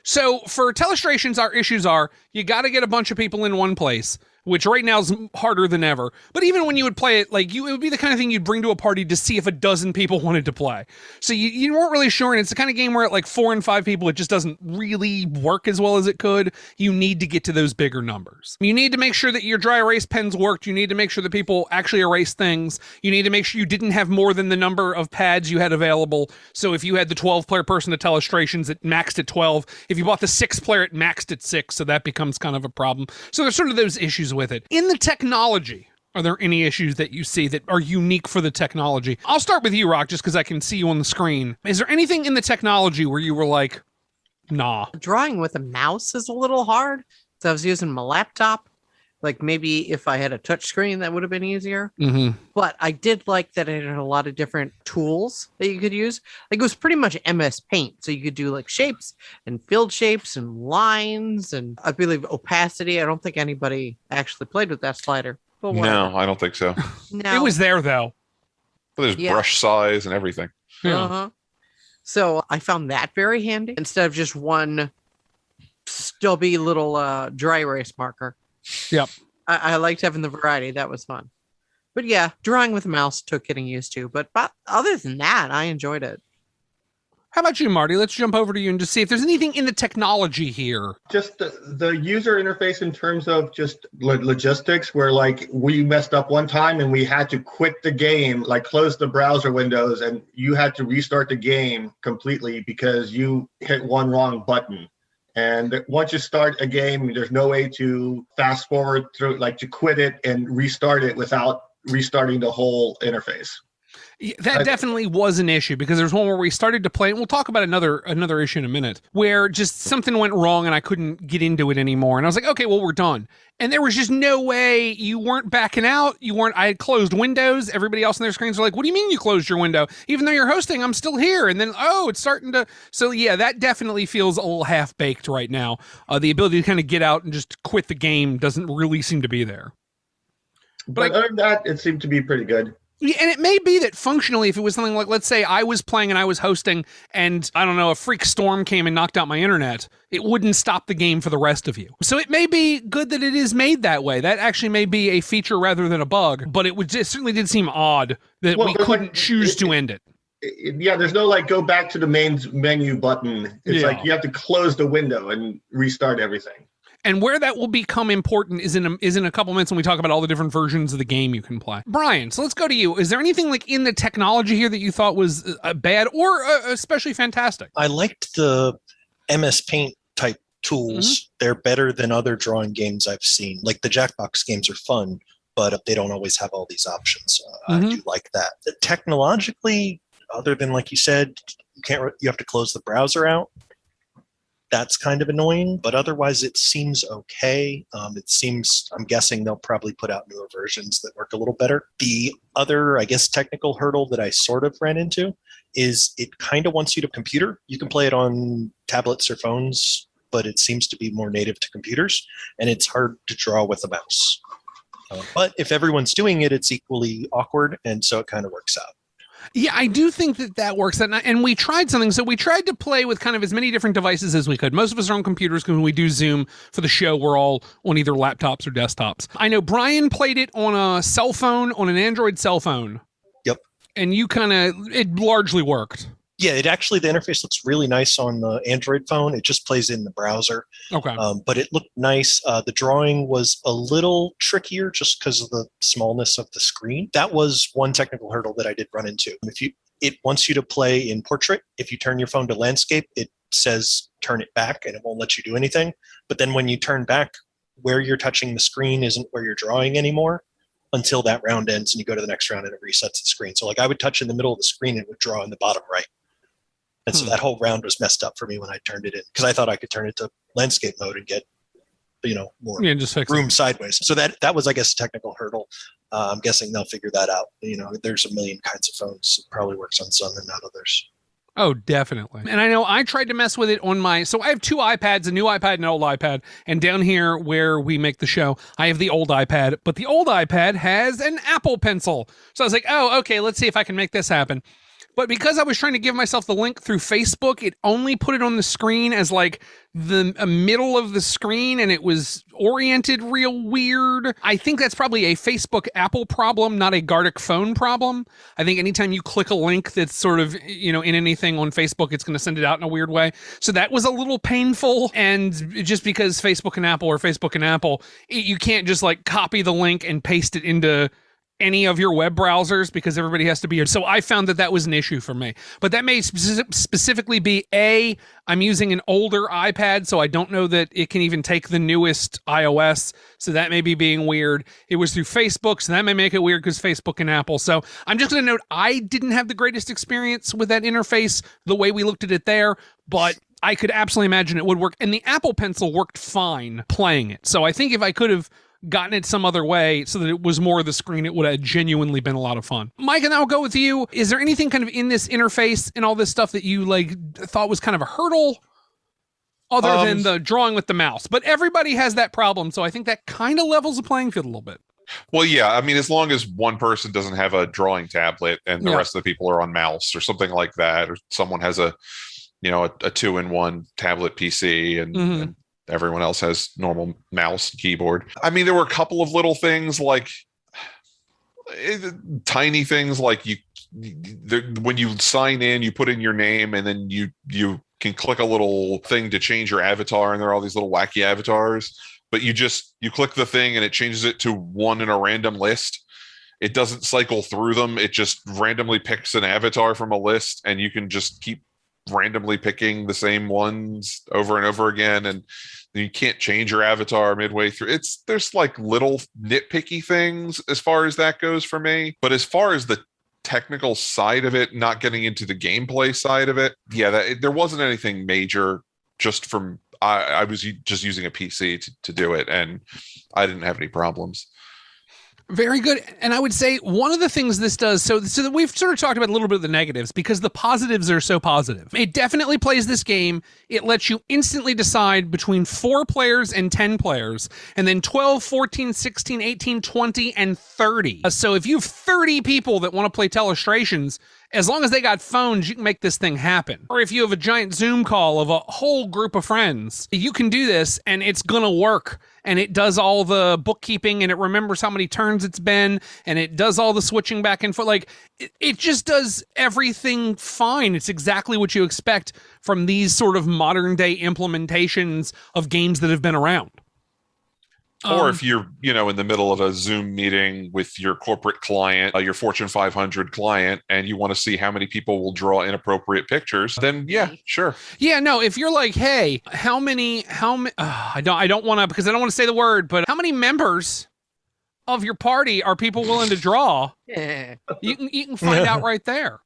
so for Telestrations, our issues are, you got to get a bunch of people in one place, which right now is harder than ever. But even when you would play it, it would be the kind of thing you'd bring to a party to see if a dozen people wanted to play. So you weren't really sure, and it's the kind of game where at 4 and 5 people, it just doesn't really work as well as it could. You need to get to those bigger numbers. You need to make sure that your dry erase pens worked. You need to make sure that people actually erase things. You need to make sure you didn't have more than the number of pads you had available. So if you had the 12-player person to Telestrations, it maxed at 12. If you bought the 6-player, it maxed at 6, so that becomes kind of a problem. So there's sort of those issues with with it. In the technology, are there any issues that you see that are unique for the technology? I'll start with you, Rock, just because I can see you on the screen. Is there anything in the technology where you were like, nah? Drawing with a mouse is a little hard. So I was using my laptop. Like maybe if I had a touch screen, that would have been easier. Mm-hmm. But I did like that it had a lot of different tools that you could use. Like it was pretty much MS Paint. So you could do like shapes and field shapes and lines and I believe opacity. I don't think anybody actually played with that slider. But No, I don't think so. no. It was there, though. But there's brush size and everything. Yeah. Uh-huh. So I found that very handy instead of just one stubby little dry erase marker. Yep. I liked having the variety. That was fun. But yeah, drawing with a mouse took getting used to. But other than that, I enjoyed it. How about you, Marty? Let's jump over to you and just see if there's anything in the technology here. Just the user interface in terms of just logistics, where like we messed up one time and we had to quit the game, like close the browser windows, and you had to restart the game completely because you hit one wrong button. And once you start a game, there's no way to fast forward through, like to quit it and restart it without restarting the whole interface. Yeah, that definitely was an issue because there's one where we started to play, and we'll talk about another issue in a minute, where just something went wrong and I couldn't get into it anymore. And I was like, okay, well, we're done. And there was just no way. You weren't backing out. I had closed windows. Everybody else on their screens were like, what do you mean you closed your window? Even though you're hosting, I'm still here. And then, it's starting to. So yeah, that definitely feels a little half-baked right now. The ability to kind of get out and just quit the game doesn't really seem to be there. But other than that, it seemed to be pretty good. Yeah, and it may be that functionally, if it was something like, let's say I was playing and I was hosting and, I don't know, a freak storm came and knocked out my internet, it wouldn't stop the game for the rest of you. So it may be good that it is made that way. That actually may be a feature rather than a bug, but it certainly did seem odd that we couldn't choose to end it. Yeah, there's no like go back to the main menu button. It's like you have to close the window and restart everything. And where that will become important is in a couple minutes when we talk about all the different versions of the game you can play. Brian, so let's go to you. Is there anything like in the technology here that you thought was bad or especially fantastic? I liked the MS Paint type tools. Mm-hmm. They're better than other drawing games I've seen. Like the Jackbox games are fun, but they don't always have all these options. I do like that. Technologically, other than like you said, you have to close the browser out. That's kind of annoying, but otherwise it seems okay. I'm guessing they'll probably put out newer versions that work a little better. The other, I guess, technical hurdle that I sort of ran into is it kind of wants you to computer. You can play it on tablets or phones, but it seems to be more native to computers, and it's hard to draw with a mouse. But if everyone's doing it, it's equally awkward, and so it kind of works out. Yeah, I do think that works. And we tried something. So we tried to play with kind of as many different devices as we could. Most of us are on computers because when we do Zoom for the show, we're all on either laptops or desktops. I know Brian played it on a cell phone, on an Android cell phone. Yep. And it largely worked. Yeah, the interface looks really nice on the Android phone. It just plays in the browser. Okay. But it looked nice. The drawing was a little trickier just because of the smallness of the screen. That was one technical hurdle that I did run into. It wants you to play in portrait. If you turn your phone to landscape, it says turn it back and it won't let you do anything. But then when you turn back, where you're touching the screen isn't where you're drawing anymore until that round ends and you go to the next round and it resets the screen. So like I would touch in the middle of the screen and it would draw in the bottom right. And so that whole round was messed up for me when I turned it in because I thought I could turn it to landscape mode and get, more just fix room sideways. So that was, I guess, a technical hurdle. I'm guessing they'll figure that out. There's a million kinds of phones. It probably works on some and not others. Oh, definitely. And I know I tried to mess with it on so I have two iPads, a new iPad and an old iPad. And down here where we make the show, I have the old iPad, but the old iPad has an Apple Pencil. So I was like, oh, okay, let's see if I can make this happen. But because I was trying to give myself the link through Facebook, it only put it on the screen as like the middle of the screen and it was oriented real weird. I think that's probably a Facebook Apple problem, not a Gartic Phone problem. I think anytime you click a link that's sort of, in anything on Facebook, it's going to send it out in a weird way. So that was a little painful. And just because Facebook and Apple are Facebook and Apple, you can't just like copy the link and paste it into any of your web browsers because everybody has to be here. So I found that was an issue for me. But that may specifically be I'm using an older iPad, so I don't know that it can even take the newest iOS. So that may be being weird. It was through Facebook, so that may make it weird because Facebook and Apple. So I'm just going to note I didn't have the greatest experience with that interface the way we looked at it there, but I could absolutely imagine it would work. And the Apple Pencil worked fine playing it. So I think if I could have gotten it some other way so that it was more of the screen, it would have genuinely been a lot of fun. Mike, and I'll go with you. Is there anything kind of in this interface and all this stuff that you thought was kind of a hurdle other than the drawing with the mouse? But everybody has that problem, so I think that kind of levels the playing field a little bit. Well, yeah, I mean, as long as one person doesn't have a drawing tablet and the rest of the people are on mouse or something like that, or someone has a 2-in-1 tablet PC and everyone else has normal mouse and keyboard. I mean, there were a couple of little things like tiny things like when you sign in, you put in your name and then you can click a little thing to change your avatar, and there are all these little wacky avatars, but you click the thing and it changes it to one in a random list. It doesn't cycle through them. It just randomly picks an avatar from a list, and you can just keep randomly picking the same ones over and over again, and you can't change your avatar midway through. There's like little nitpicky things as far as that goes for me, but as far as the technical side of it, not getting into the gameplay side of it, there wasn't anything major. Just from I was just using a PC to do it, and I didn't have any problems. Very good. And I would say one of the things this does, so that we've sort of talked about a little bit of the negatives because the positives are so positive. It definitely plays this game. It lets you instantly decide between 4 players and 10 players, and then 12, 14, 16, 18, 20, and 30. So if you have 30 people that want to play Telestrations, as long as they got phones, you can make this thing happen. Or if you have a giant Zoom call of a whole group of friends, you can do this and it's going to work. And it does all the bookkeeping and it remembers how many turns it's been and it does all the switching back and forth. Like it just does everything fine. It's exactly what you expect from these sort of modern day implementations of games that have been around. Or if you're, in the middle of a Zoom meeting with your corporate client, your Fortune 500 client, and you want to see how many people will draw inappropriate pictures, then yeah, sure. Yeah, no, if you're like, hey, how many, I don't want to, because I don't want to say the word, but how many members of your party are people willing to draw? You can find out right there.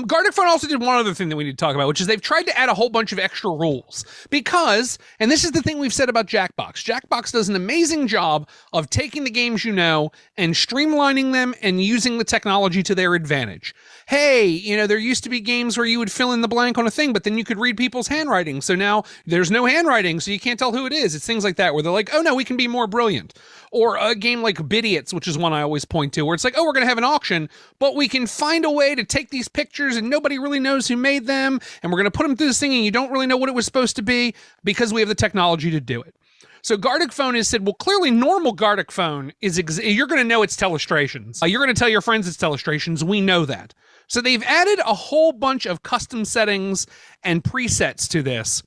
Gartic Phone also did one other thing that we need to talk about, which is they've tried to add a whole bunch of extra rules because, and this is the thing we've said about Jackbox. Jackbox does an amazing job of taking the games and streamlining them and using the technology to their advantage. Hey, there used to be games where you would fill in the blank on a thing, but then you could read people's handwriting. So now there's no handwriting, so you can't tell who it is. It's things like that where they're like, oh no, we can be more brilliant. Or a game like Bidiots, which is one I always point to, where it's like, oh, we're going to have an auction, but we can find a way to take these pictures and nobody really knows who made them, and we're going to put them through this thing and you don't really know what it was supposed to be because we have the technology to do it. So Gartic Phone has said, well, clearly normal Gartic Phone is, you're going to know it's Telestrations. You're going to tell your friends it's Telestrations. We know that. So they've added a whole bunch of custom settings and presets to this,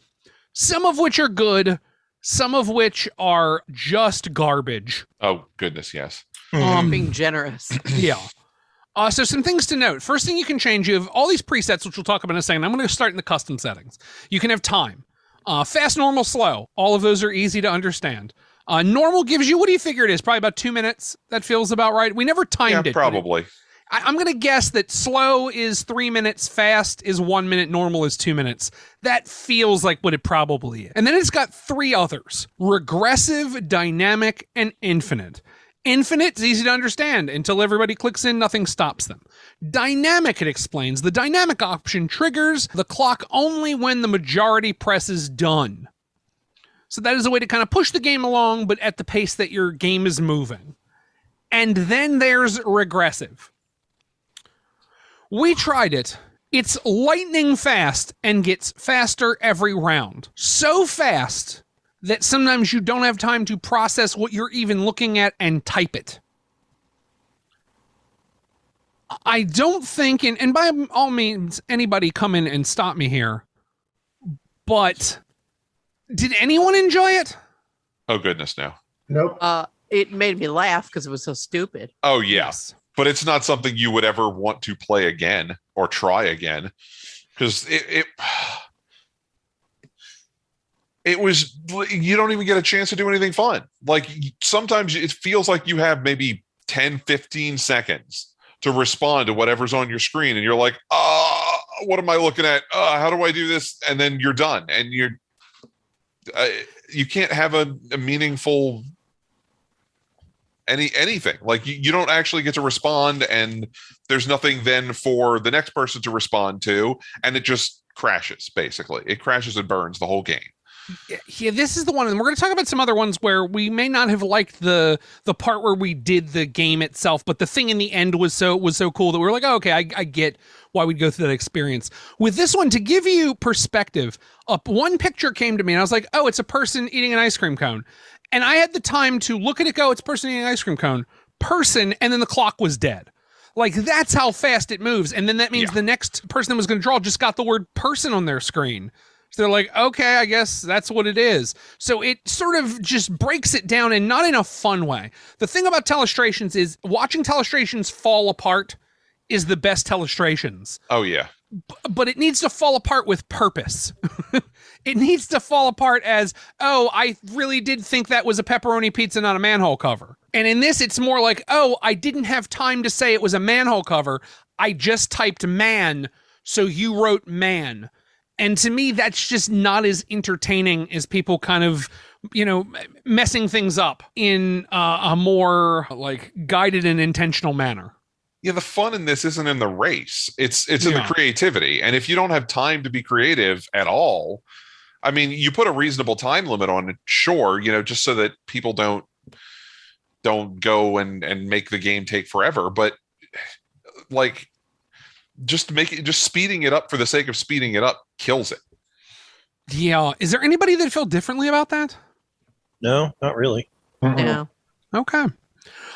some of which are good, some of which are just garbage. Oh, goodness, yes. Being generous. Yeah. So some things to note. First thing you can change, you have all these presets, which we'll talk about in a second. I'm going to start in the custom settings. You can have time. Fast, normal, slow. All of those are easy to understand. Normal gives you, what do you figure it is? Probably about 2 minutes. That feels about right. We never timed it. Probably. I'm going to guess that slow is 3 minutes, fast is 1 minute, normal is 2 minutes. That feels like what it probably is. And then it's got 3 others: regressive, dynamic, and infinite. Infinite is easy to understand. Until everybody clicks in, nothing stops them. Dynamic, it explains. The dynamic option triggers the clock only when the majority presses done. So that is a way to kind of push the game along, but at the pace that your game is moving. And then there's regressive. We tried it. It's lightning fast and gets faster every round. So fast that sometimes you don't have time to process what you're even looking at and type it. I don't think, and by all means, anybody come in and stop me here, but did anyone enjoy it? Oh, goodness, no. Nope. it made me laugh because it was so stupid. Oh yeah, Yes. but it's not something you would ever want to play again or try again, because it was, you don't even get a chance to do anything fun. Like sometimes it feels like you have maybe 10, 15 seconds to respond to whatever's on your screen, and you're like, what am I looking at? How do I do this? And then you're done, and you can't have a meaningful anything. Like you don't actually get to respond, and there's nothing then for the next person to respond to, and it just crashes. Basically, it crashes and burns the whole game. Yeah, this is the one, and we're going to talk about some other ones where we may not have liked the part where we did the game itself, but the thing in the end was so cool that we were like, oh, okay, I get why we'd go through that experience. With this one, to give you perspective, one picture came to me, and I was like, oh, it's a person eating an ice cream cone. And I had the time to look at it, go, it's a person eating an ice cream cone, person, and then the clock was dead. Like, that's how fast it moves. And then that means the next person that was going to draw just got the word person on their screen. So they're like, okay, I guess that's what it is. So it sort of just breaks it down, and not in a fun way. The thing about Telestrations is watching Telestrations fall apart is the best Telestrations. Oh, yeah. But it needs to fall apart with purpose. It needs to fall apart as, oh, I really did think that was a pepperoni pizza, not a manhole cover. And in this, it's more like, oh, I didn't have time to say it was a manhole cover. I just typed man, so you wrote man. And to me, that's just not as entertaining as people kind of, messing things up in a more like guided and intentional manner. Yeah, the fun in this isn't in the race. It's in the creativity. And if you don't have time to be creative at all, I mean, you put a reasonable time limit on it, sure, just so that people don't go and make the game take forever. But like, just speeding it up for the sake of speeding it up kills it. Yeah. Is there anybody that felt differently about that? No, not really. No. Okay.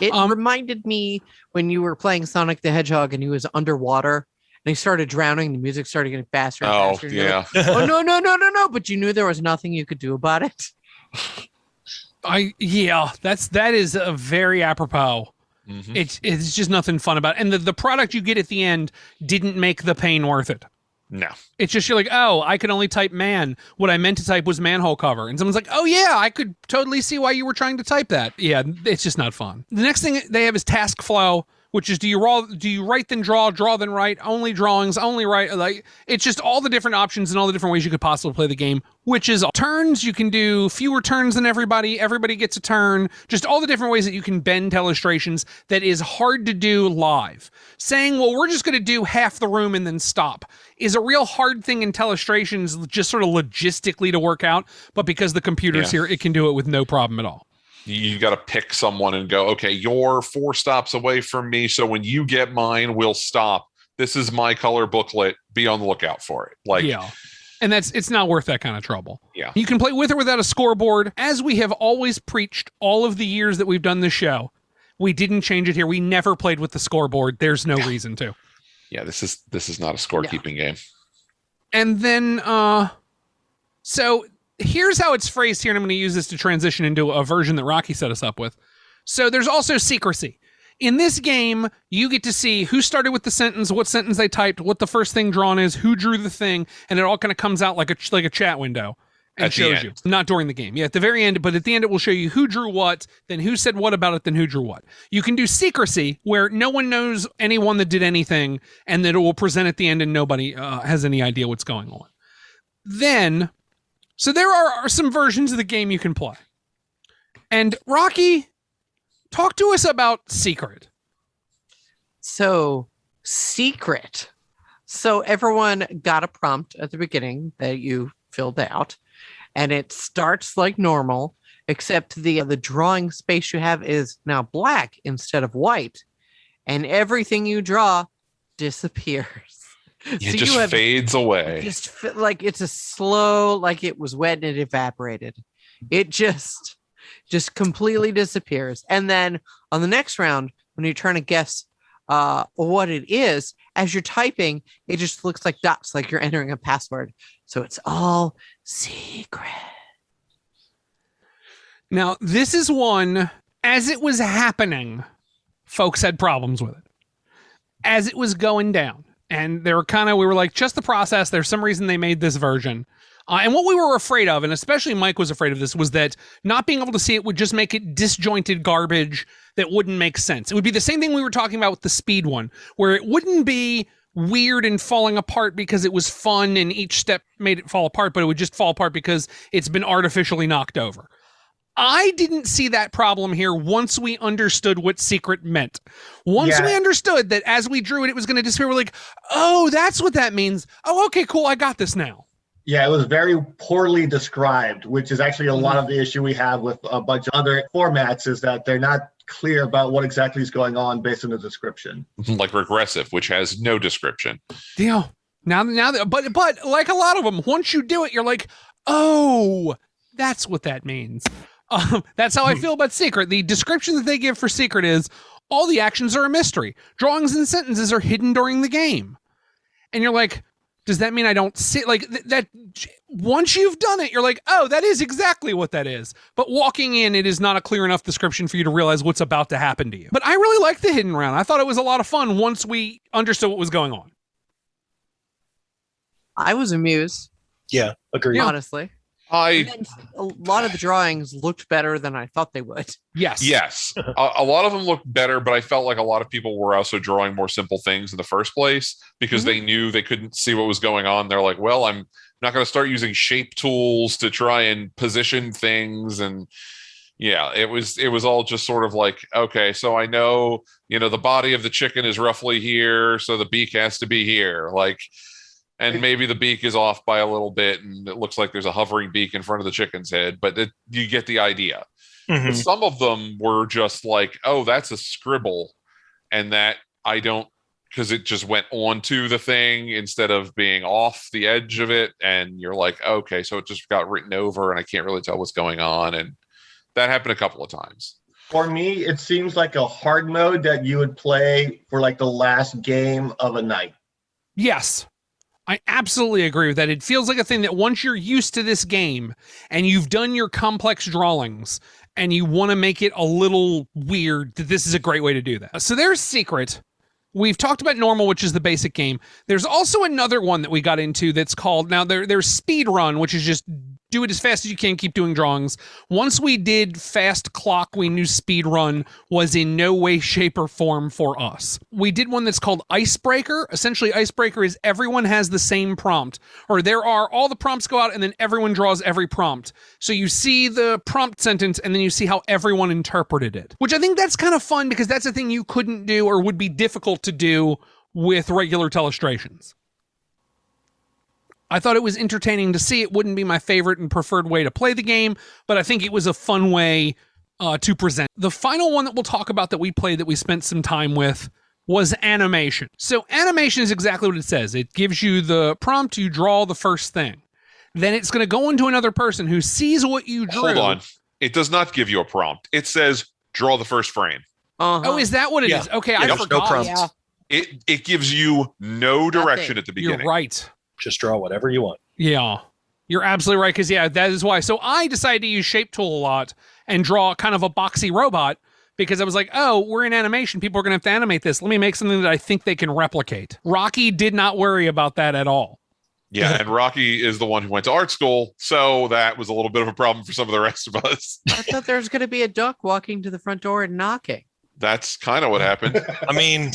It reminded me when you were playing Sonic the Hedgehog and he was underwater and he started drowning. The music started getting faster and faster. And yeah. Like, oh, no. But you knew there was nothing you could do about it. That is a very apropos. Mm-hmm. It's just nothing fun about it. And the product you get at the end didn't make the pain worth it. No. It's just, you're like, oh, I could only type man. What I meant to type was manhole cover. And someone's like, oh yeah, I could totally see why you were trying to type that. Yeah, it's just not fun. The next thing they have is task flow, which is do you write then draw then write, only drawings, only write. Like, it's just all the different options and all the different ways you could possibly play the game, which is turns. You can do fewer turns than everybody gets a turn, just all the different ways that you can bend Telestrations that is hard to do live. Saying, well, we're just going to do half the room and then stop is a real hard thing in Telestrations, just sort of logistically to work out, but because the computer's here, it can do it with no problem at all. You got to pick someone and go, okay, you're 4 stops away from me, so when you get mine, we'll stop. This is my color booklet. Be on the lookout for it. Like, yeah. And it's not worth that kind of trouble. Yeah. You can play with or without a scoreboard. As we have always preached all of the years that we've done this show, we didn't change it here. We never played with the scoreboard. There's no reason to. Yeah, this is not a scorekeeping game. And then, so here's how it's phrased here, and I'm going to use this to transition into a version that Rocky set us up with. So there's also secrecy. In this game, you get to see who started with the sentence, what sentence they typed, what the first thing drawn is, who drew the thing, and it all kind of comes out like a chat window and shows you. Not during the game. Yeah, at the very end, but at the end it will show you who drew what, then who said what about it, then who drew what. You can do secrecy, where no one knows anyone that did anything, and that it will present at the end and nobody has any idea what's going on. Then, so there are some versions of the game you can play. And Rocky, talk to us about Secret. So, Secret. So everyone got a prompt at the beginning that you filled out, and it starts like normal, except the drawing space you have is now black instead of white, and everything you draw disappears. It so just fades away. Just like it's a slow, like it was wet and it evaporated. It just completely disappears. And then on the next round, when you're trying to guess what it is, as you're typing, it just looks like dots, like you're entering a password. So it's all secret. Now, this is one As it was happening, folks had problems with it. As it was going down, and we were like, just the process. There's some reason they made this version. And what we were afraid of, and especially Mike was afraid of this, was that not being able to see it would just make it disjointed garbage that wouldn't make sense. It would be the same thing we were talking about with the speed one, where it wouldn't be weird and falling apart because it was fun and each step made it fall apart, but it would just fall apart because it's been artificially knocked over. I didn't see that problem here once we understood what secret meant. Once we understood that as we drew it, it was going to disappear, we're like, oh, that's what that means. Oh, okay, cool. I got this now. Yeah, it was very poorly described, which is actually a lot of the issue we have with a bunch of other formats, is that they're not clear about what exactly is going on based on the description. Like Regressive, which has no description. Yeah. But like a lot of them, once you do it, you're like, oh, that's what that means. That's how I feel about Secret. The description that they give for Secret is all the actions are a mystery. Drawings and sentences are hidden during the game. And you're like, does that mean I don't see like that? Once you've done it, you're like, oh, that is exactly what that is. But walking in, it is not a clear enough description for you to realize what's about to happen to you. But I really liked the hidden round. I thought it was a lot of fun once we understood what was going on. I was amused. Yeah, agreed. Honestly. A lot of the drawings looked better than I thought they would. Yes. A lot of them looked better, but I felt like a lot of people were also drawing more simple things in the first place because they knew they couldn't see what was going on. They're like, well, I'm not going to start using shape tools to try and position things. And yeah, it was all just sort of like, okay, so I know, the body of the chicken is roughly here, so the beak has to be here. Like, and maybe the beak is off by a little bit and it looks like there's a hovering beak in front of the chicken's head, but you get the idea. Mm-hmm. But some of them were just like, oh, that's a scribble. And that I don't, because it just went onto the thing instead of being off the edge of it. And you're like, okay, so it just got written over and I can't really tell what's going on. And that happened a couple of times. For me, it seems like a hard mode that you would play for like the last game of a night. Yes. I absolutely agree with that. It feels like a thing that once you're used to this game and you've done your complex drawings and you want to make it a little weird, that this is a great way to do that. So there's Secret. We've talked about Normal, which is the basic game. There's also another one that we got into that's called, now there's Speed Run, which is just do it as fast as you can, keep doing drawings. Once we did Fast Clock, we knew Speed Run was in no way, shape, or form for us. We did one that's called Icebreaker. Essentially, Icebreaker is everyone has the same prompt, or all the prompts go out and then everyone draws every prompt. So you see the prompt sentence and then you see how everyone interpreted it, which I think that's kind of fun because that's a thing you couldn't do or would be difficult to do with regular Telestrations. I thought it was entertaining to see. It wouldn't be my favorite and preferred way to play the game, but I think it was a fun way to present. The final one that we'll talk about that we played that we spent some time with was animation. So animation is exactly what it says. It gives you the prompt, you draw the first thing. Then it's going to go into another person who sees what you drew. Hold on. It does not give you a prompt. It says, draw the first frame. Oh, is that what it is? Okay, I forgot. No prompt. Yeah. It gives you no direction at the beginning. You're right. Just draw whatever you want. Yeah, you're absolutely right. Because that is why. So I decided to use Shape Tool a lot and draw kind of a boxy robot because I was like, oh, we're in animation. People are going to have to animate this. Let me make something that I think they can replicate. Rocky did not worry about that at all. Yeah, and Rocky is the one who went to art school, so that was a little bit of a problem for some of the rest of us. I thought there was going to be a duck walking to the front door and knocking. That's kind of what happened. I mean,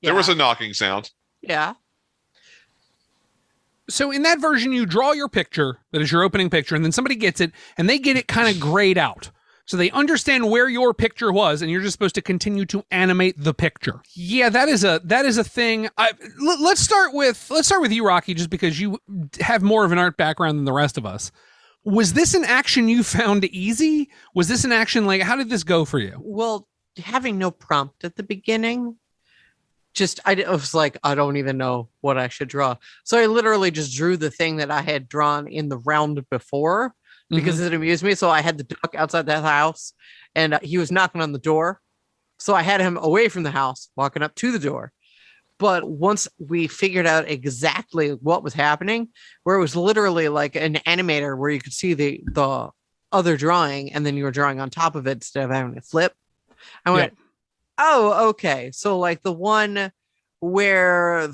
there was a knocking sound. Yeah. So in that version, you draw your picture, that is your opening picture, and then somebody gets it, and they get it kind of grayed out. So they understand where your picture was, and you're just supposed to continue to animate the picture. Yeah, that is a thing. Let's start with you, Rocky, just because you have more of an art background than the rest of us. Was this an action you found easy? Was this an action, like, how did this go for you? Well, having no prompt at the beginning, I was like, I don't even know what I should draw. So I literally just drew the thing that I had drawn in the round before because it amused me. So I had the duck outside that house and he was knocking on the door. So I had him away from the house, walking up to the door. But once we figured out exactly what was happening, where it was literally like an animator where you could see the other drawing, and then you were drawing on top of it instead of having to flip. I went, oh, okay. So like the one where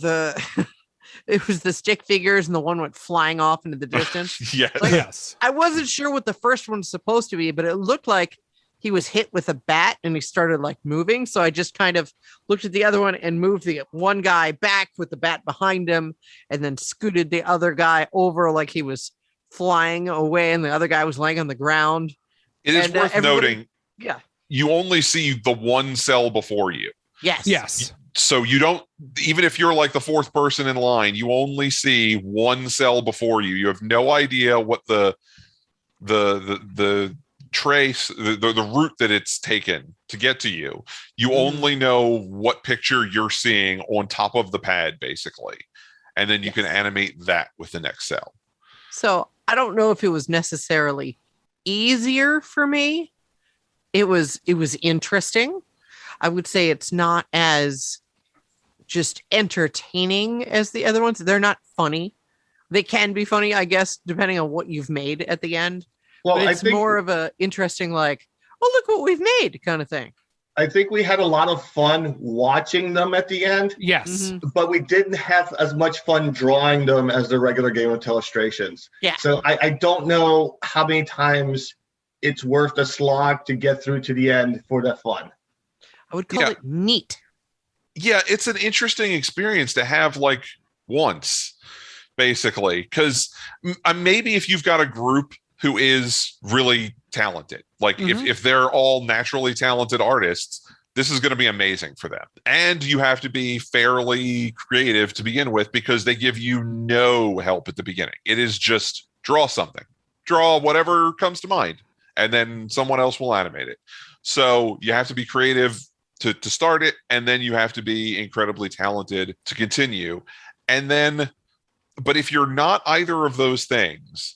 it was the stick figures and the one went flying off into the distance. Yes. Like, Yes. I wasn't sure what the first one's supposed to be, but it looked like he was hit with a bat and he started like moving. So I just kind of looked at the other one and moved the one guy back with the bat behind him and then scooted the other guy over like he was flying away and the other guy was laying on the ground. It is worth noting. Yeah. You only see the one cell before you. Yes. Yes. So you don't, even if you're like the fourth person in line, you only see one cell before you. You have no idea what the trace, the route that it's taken to get to you. You only know what picture you're seeing on top of the pad, basically. And then you can animate that with the next cell. So I don't know if it was necessarily easier for me. It was interesting. I would say it's not as just entertaining as the other ones. They're not funny. They can be funny, I guess, depending on what you've made at the end. Well, But I it's think more of a interesting, like, oh, look what we've made kind of thing. I think we had a lot of fun watching them at the end, Yes. Mhm. but we didn't have as much fun drawing them as the regular game of Telestrations. Yeah. So I don't know how many times it's worth the slog to get through to the end for the fun. I would call it neat. Yeah, it's an interesting experience to have like once, basically, because maybe if you've got a group who is really talented, like if they're all naturally talented artists, this is going to be amazing for them. And you have to be fairly creative to begin with because they give you no help at the beginning. It is just draw something, draw whatever comes to mind, and then someone else will animate it. So you have to be creative to start it, and then you have to be incredibly talented to continue. And then, but if you're not either of those things,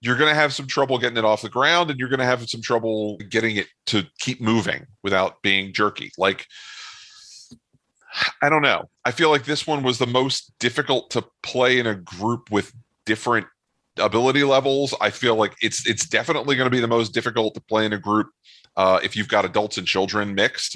you're going to have some trouble getting it off the ground, and you're going to have some trouble getting it to keep moving without being jerky. Like, I don't know. I feel like this one was the most difficult to play in a group with different ability levels. I feel like it's definitely going to be the most difficult to play in a group if you've got adults and children mixed.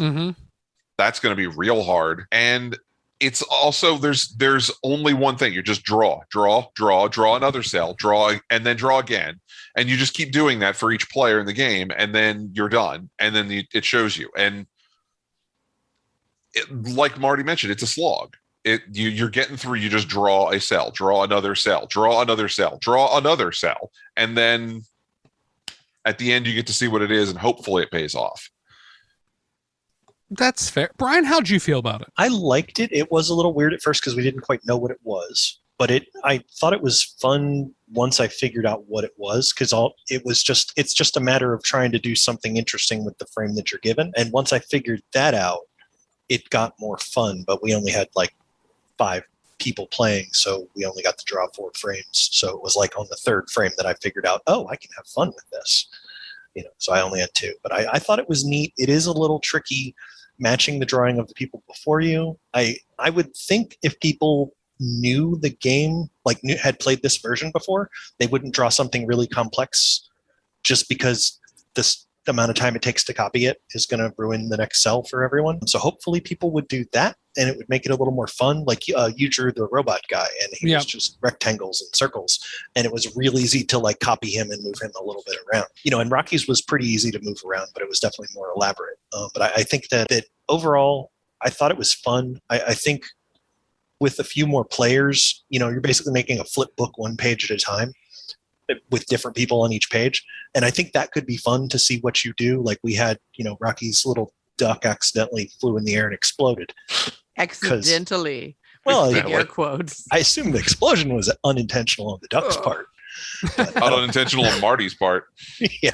That's going to be real hard. And it's also there's only one thing. You just draw another cell, draw, and then draw again, and you just keep doing that for each player in the game, and then you're done, and then it shows you. And like Marty mentioned, it's a slog. You're getting through. You just draw a cell, draw another cell, draw another cell, draw another cell, and then at the end you get to see what it is, and hopefully it pays off. That's fair. Brian, how'd you feel about it? I liked it. It was a little weird at first because we didn't quite know what it was, but I thought it was fun once I figured out what it was, because it's just a matter of trying to do something interesting with the frame that you're given. And once I figured that out, it got more fun, but we only had like 5 people playing, so we only got to draw 4 frames. So it was like on the 3rd frame that I figured out, oh, I can have fun with this. So I only had 2, but I thought it was neat. It is a little tricky matching the drawing of the people before you. I would think if people knew the game, like had played this version before, they wouldn't draw something really complex just because this amount of time it takes to copy it is going to ruin the next cell for everyone. So hopefully people would do that, and it would make it a little more fun. Like you drew the robot guy, and he was just rectangles and circles, and it was real easy to like copy him and move him a little bit around. And Rocky's was pretty easy to move around, but it was definitely more elaborate. But I think that overall, I thought it was fun. I think with a few more players, you're basically making a flip book 1 page at a time with different people on each page. And I think that could be fun to see what you do. Like we had, Rocky's little duck accidentally flew in the air and exploded. Accidentally. Well, air quotes. I assume the explosion was unintentional on the duck's part. Unintentional on Marty's part. Yeah.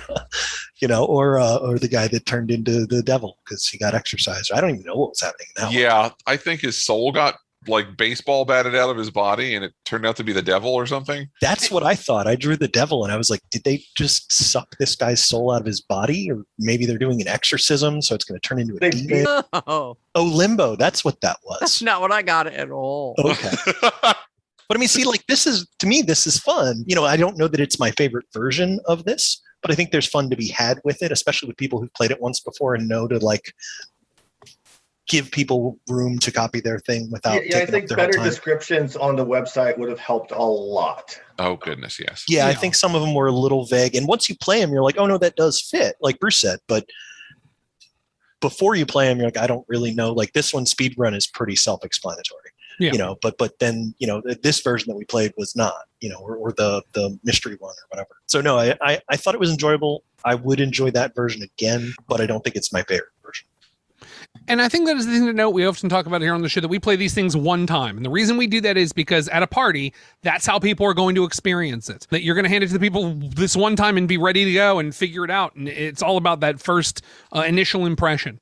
Or the guy that turned into the devil because he got exercised. I don't even know what was happening in that one. Yeah, I think his soul got like baseball batted out of his body, and it turned out to be the devil or something. That's what I thought. I drew the devil, and I was like, did they just suck this guy's soul out of his body? Or maybe they're doing an exorcism, so it's going to turn into a demon? Oh, limbo. That's what that was. That's not what I got at all. Okay. But I mean, see, like this is fun. I don't know that it's my favorite version of this, but I think there's fun to be had with it, especially with people who've played it once before and know to like give people room to copy their thing without Yeah, I taking think up their whole better time. descriptions on the website would have helped a lot. Oh goodness, yes. Yeah, I think some of them were a little vague. And once you play them, you're like, oh no, that does fit, like Bruce said. But before you play them, you're like, I don't really know. Like this one, speedrun is pretty self-explanatory. Yeah. You know, but then, you know, this version that we played was not, you know, or the mystery one or whatever. So no, I thought it was enjoyable. I would enjoy that version again, but I don't think it's my favorite version. And I think that is the thing to note. We often talk about it here on the show that we play these things one time. And the reason we do that is because at a party, that's how people are going to experience it. That you're going to hand it to the people this one time and be ready to go and figure it out. And it's all about that first initial impression.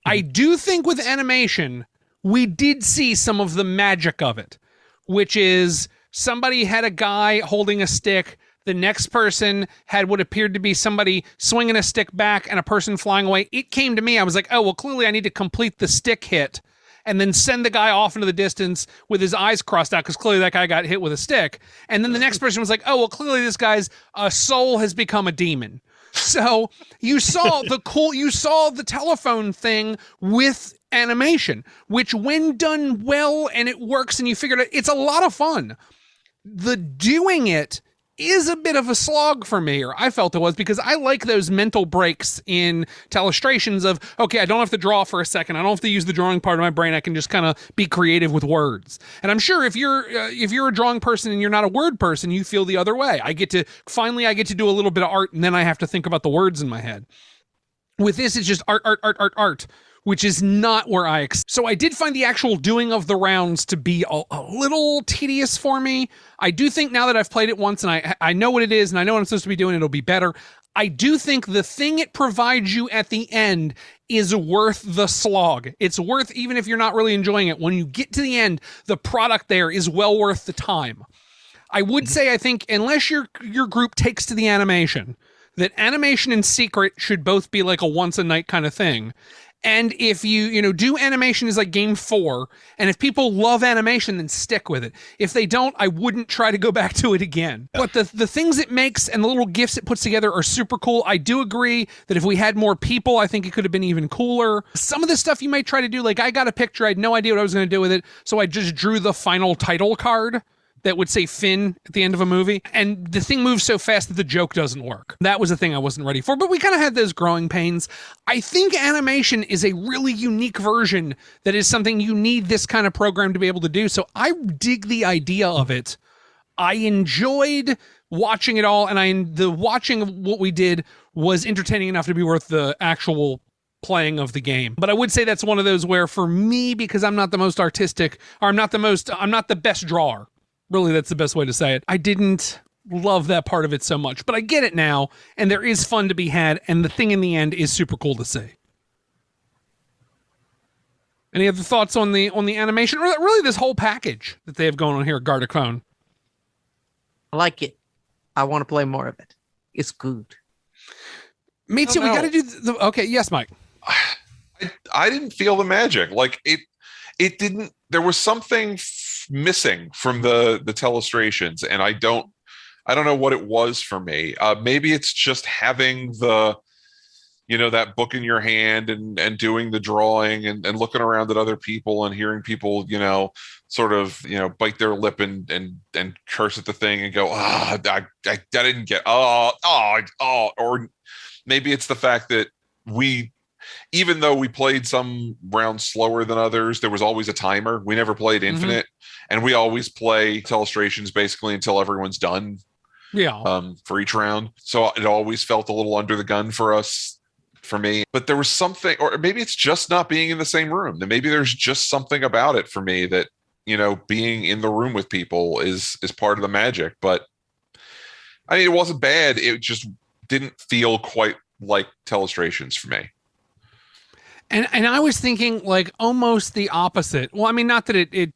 I do think with animation, we did see some of the magic of it, which is somebody had a guy holding a stick. The next person had what appeared to be somebody swinging a stick back and a person flying away. It came to me. I was like, oh, well, clearly I need to complete the stick hit and then send the guy off into the distance with his eyes crossed out because clearly that guy got hit with a stick. And then the next person was like, oh, well, clearly this guy's soul has become a demon. So you saw the telephone thing with animation, which when done well and it works and you figured it, it's a lot of fun. The doing it is a bit of a slog for me, or I felt it was, because I like those mental breaks in Telestrations of, okay, I don't have to draw for a second. I don't have to use the drawing part of my brain. I can just kind of be creative with words. And I'm sure if you're a drawing person and you're not a word person, you feel the other way. I get to do a little bit of art and then I have to think about the words in my head. With this, it's just art, which is not where so I did find the actual doing of the rounds to be a little tedious for me. I do think now that I've played it once and I know what it is and I know what I'm supposed to be doing, it'll be better. I do think the thing it provides you at the end is worth the slog. It's worth, even if you're not really enjoying it, when you get to the end, the product there is well worth the time. I would say, I think, unless your group takes to the animation, that animation and secret should both be like a once a night kind of thing. And if you do animation as like game 4, and if people love animation, then stick with it. If they don't, I wouldn't try to go back to it again. But the things it makes and the little gifts it puts together are super cool. I do agree that if we had more people, I think it could have been even cooler. Some of the stuff you might try to do, like I got a picture, I had no idea what I was going to do with it, so I just drew the final title card that would say Finn at the end of a movie. And the thing moves so fast that the joke doesn't work. That was a thing I wasn't ready for, but we kind of had those growing pains. I think animation is a really unique version that is something you need this kind of program to be able to do. So I dig the idea of it. I enjoyed watching it all, and the watching of what we did was entertaining enough to be worth the actual playing of the game. But I would say that's one of those where for me, because I'm not the most artistic, or I'm not the best drawer. Really, that's the best way to say it. I didn't love that part of it so much, but I get it now, and there is fun to be had, and the thing in the end is super cool to see. Any other thoughts on the animation, or really this whole package that they have going on here at Gartic Phone? I like it. I want to play more of it. It's good. Me too. We got to do okay. Yes, Mike. I didn't feel the magic. Like it didn't. There was something missing from the Telestrations, and I don't know what it was for me. Maybe it's just having that book in your hand and doing the drawing and looking around at other people and hearing people sort of bite their lip and curse at the thing and go, I didn't get or maybe it's the fact that even though we played some rounds slower than others, there was always a timer. We never played infinite, and we always play Telestrations basically until everyone's done. Yeah. For each round. So it always felt a little under the gun for me. But there was something, or maybe it's just not being in the same room. That maybe there's just something about it for me that, being in the room with people is part of the magic. But I mean, it wasn't bad. It just didn't feel quite like Telestrations for me. And I was thinking like almost the opposite. Well, I mean, not that it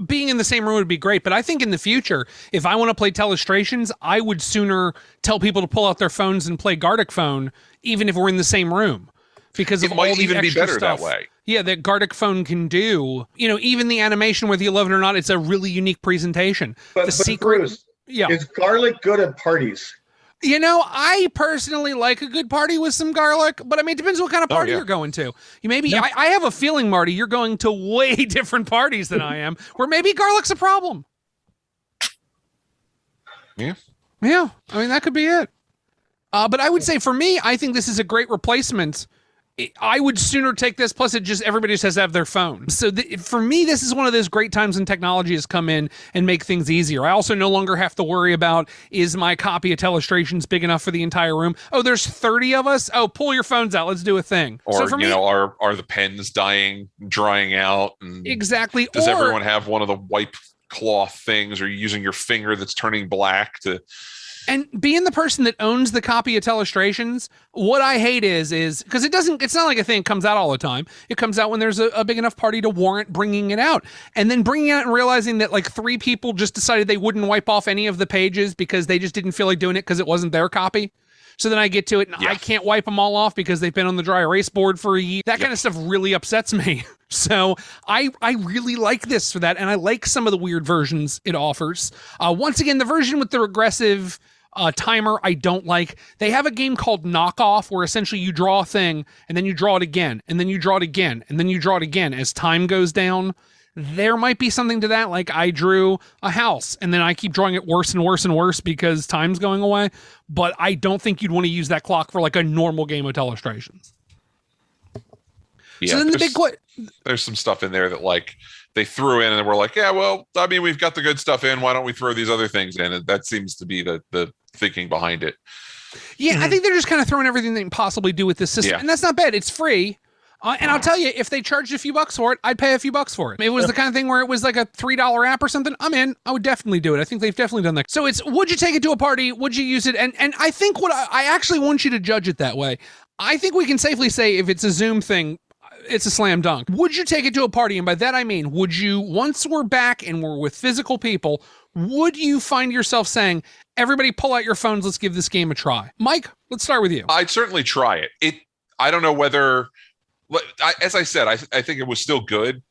being in the same room would be great, but I think in the future, if I want to play Telestrations, I would sooner tell people to pull out their phones and play Gartic Phone, even if we're in the same room, because of all the extra stuff. It might even be better that way. Yeah, that Gartic Phone can do. Even the animation, whether you love it or not, it's a really unique presentation. But secret, Bruce, is Garlic good at parties? You know, I personally like a good party with some garlic, but I mean, it depends what kind of party yeah. you're going to. You maybe I have a feeling, Marty, you're going to way different parties than I am, where maybe garlic's a problem. Yeah. Yeah, I mean, that could be it. But I would say for me, I think this is a great replacement. I would sooner take this. Plus, everybody just has to have their phone. So for me, this is one of those great times when technology has come in and make things easier. I also no longer have to worry about, is my copy of Telestrations big enough for the entire room? Oh, there's 30 of us. Oh, pull your phones out. Let's do a thing. Or, so for me, are the pens drying out? And exactly. Does everyone have one of the wipe cloth things? Or are you using your finger that's turning black to... And being the person that owns the copy of Telestrations, what I hate is because it's not like a thing comes out all the time. It comes out when there's a big enough party to warrant bringing it out. And then bringing it out and realizing that like 3 people just decided they wouldn't wipe off any of the pages because they just didn't feel like doing it because it wasn't their copy. So then I get to it and I can't wipe them all off because they've been on the dry erase board for a year. That kind of stuff really upsets me. So I really like this for that. And I like some of the weird versions it offers. Once again, the version with the regressive timer, I don't like. They have a game called Knockoff where essentially you draw a thing and then you draw it again and then you draw it again and then you draw it again as time goes down. There might be something to that. Like I drew a house and then I keep drawing it worse and worse and worse because time's going away. But I don't think you'd want to use that clock for like a normal game of Telestrations. Yeah, so then there's some stuff in there that like they threw in and we're like, yeah, well, I mean, we've got the good stuff in. Why don't we throw these other things in? And that seems to be the thinking behind it. Yeah, I think they're just kind of throwing everything they can possibly do with this system. Yeah. And that's not bad. It's free. And I'll tell you, if they charged a few bucks for it, I'd pay a few bucks for it. It was the kind of thing where it was like a $3 app or something. I'm in. I would definitely do it. I think they've definitely done that. So it's, would you take it to a party? Would you use it? And I think what I actually want you to judge it that way. I think we can safely say if it's a Zoom thing, it's a slam dunk. Would you take it to a party? And by that, I mean, would you, once we're back and we're with physical people, would you find yourself saying, everybody pull out your phones, let's give this game a try? Mike, let's start with you. I'd certainly try it. I don't know whether, as I said, I think it was still good.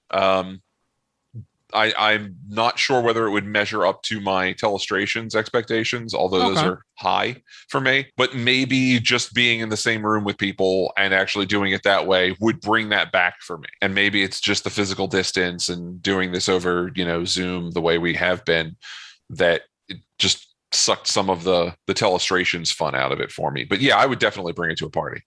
I'm not sure whether it would measure up to my Telestrations expectations, although those are high for me. But maybe just being in the same room with people and actually doing it that way would bring that back for me. And maybe it's just the physical distance and doing this over, Zoom the way we have been, that it just sucked some of the Telestrations fun out of it for me. But yeah, I would definitely bring it to a party.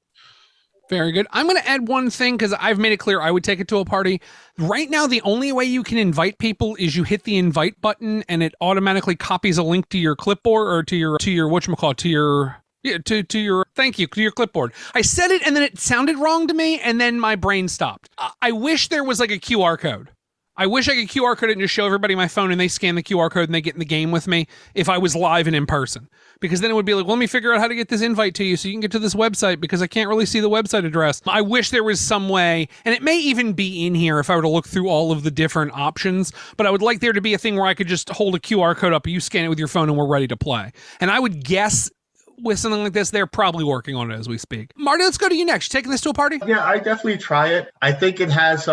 Very good. I'm going to add one thing because I've made it clear I would take it to a party. Right now, the only way you can invite people is you hit the invite button and it automatically copies a link to your clipboard or to your whatchamacallit, to your clipboard. I said it and then it sounded wrong to me and then my brain stopped. I wish there was like a QR code. I wish I could QR code it and just show everybody my phone and they scan the QR code and they get in the game with me if I was live and in person. Because then it would be like, well, let me figure out how to get this invite to you so you can get to this website because I can't really see the website address. I wish there was some way, and it may even be in here if I were to look through all of the different options, but I would like there to be a thing where I could just hold a QR code up, you scan it with your phone, and we're ready to play. And I would guess with something like this, they're probably working on it as we speak. Marty, let's go to you next. You taking this to a party? Yeah, I definitely try it. I think it has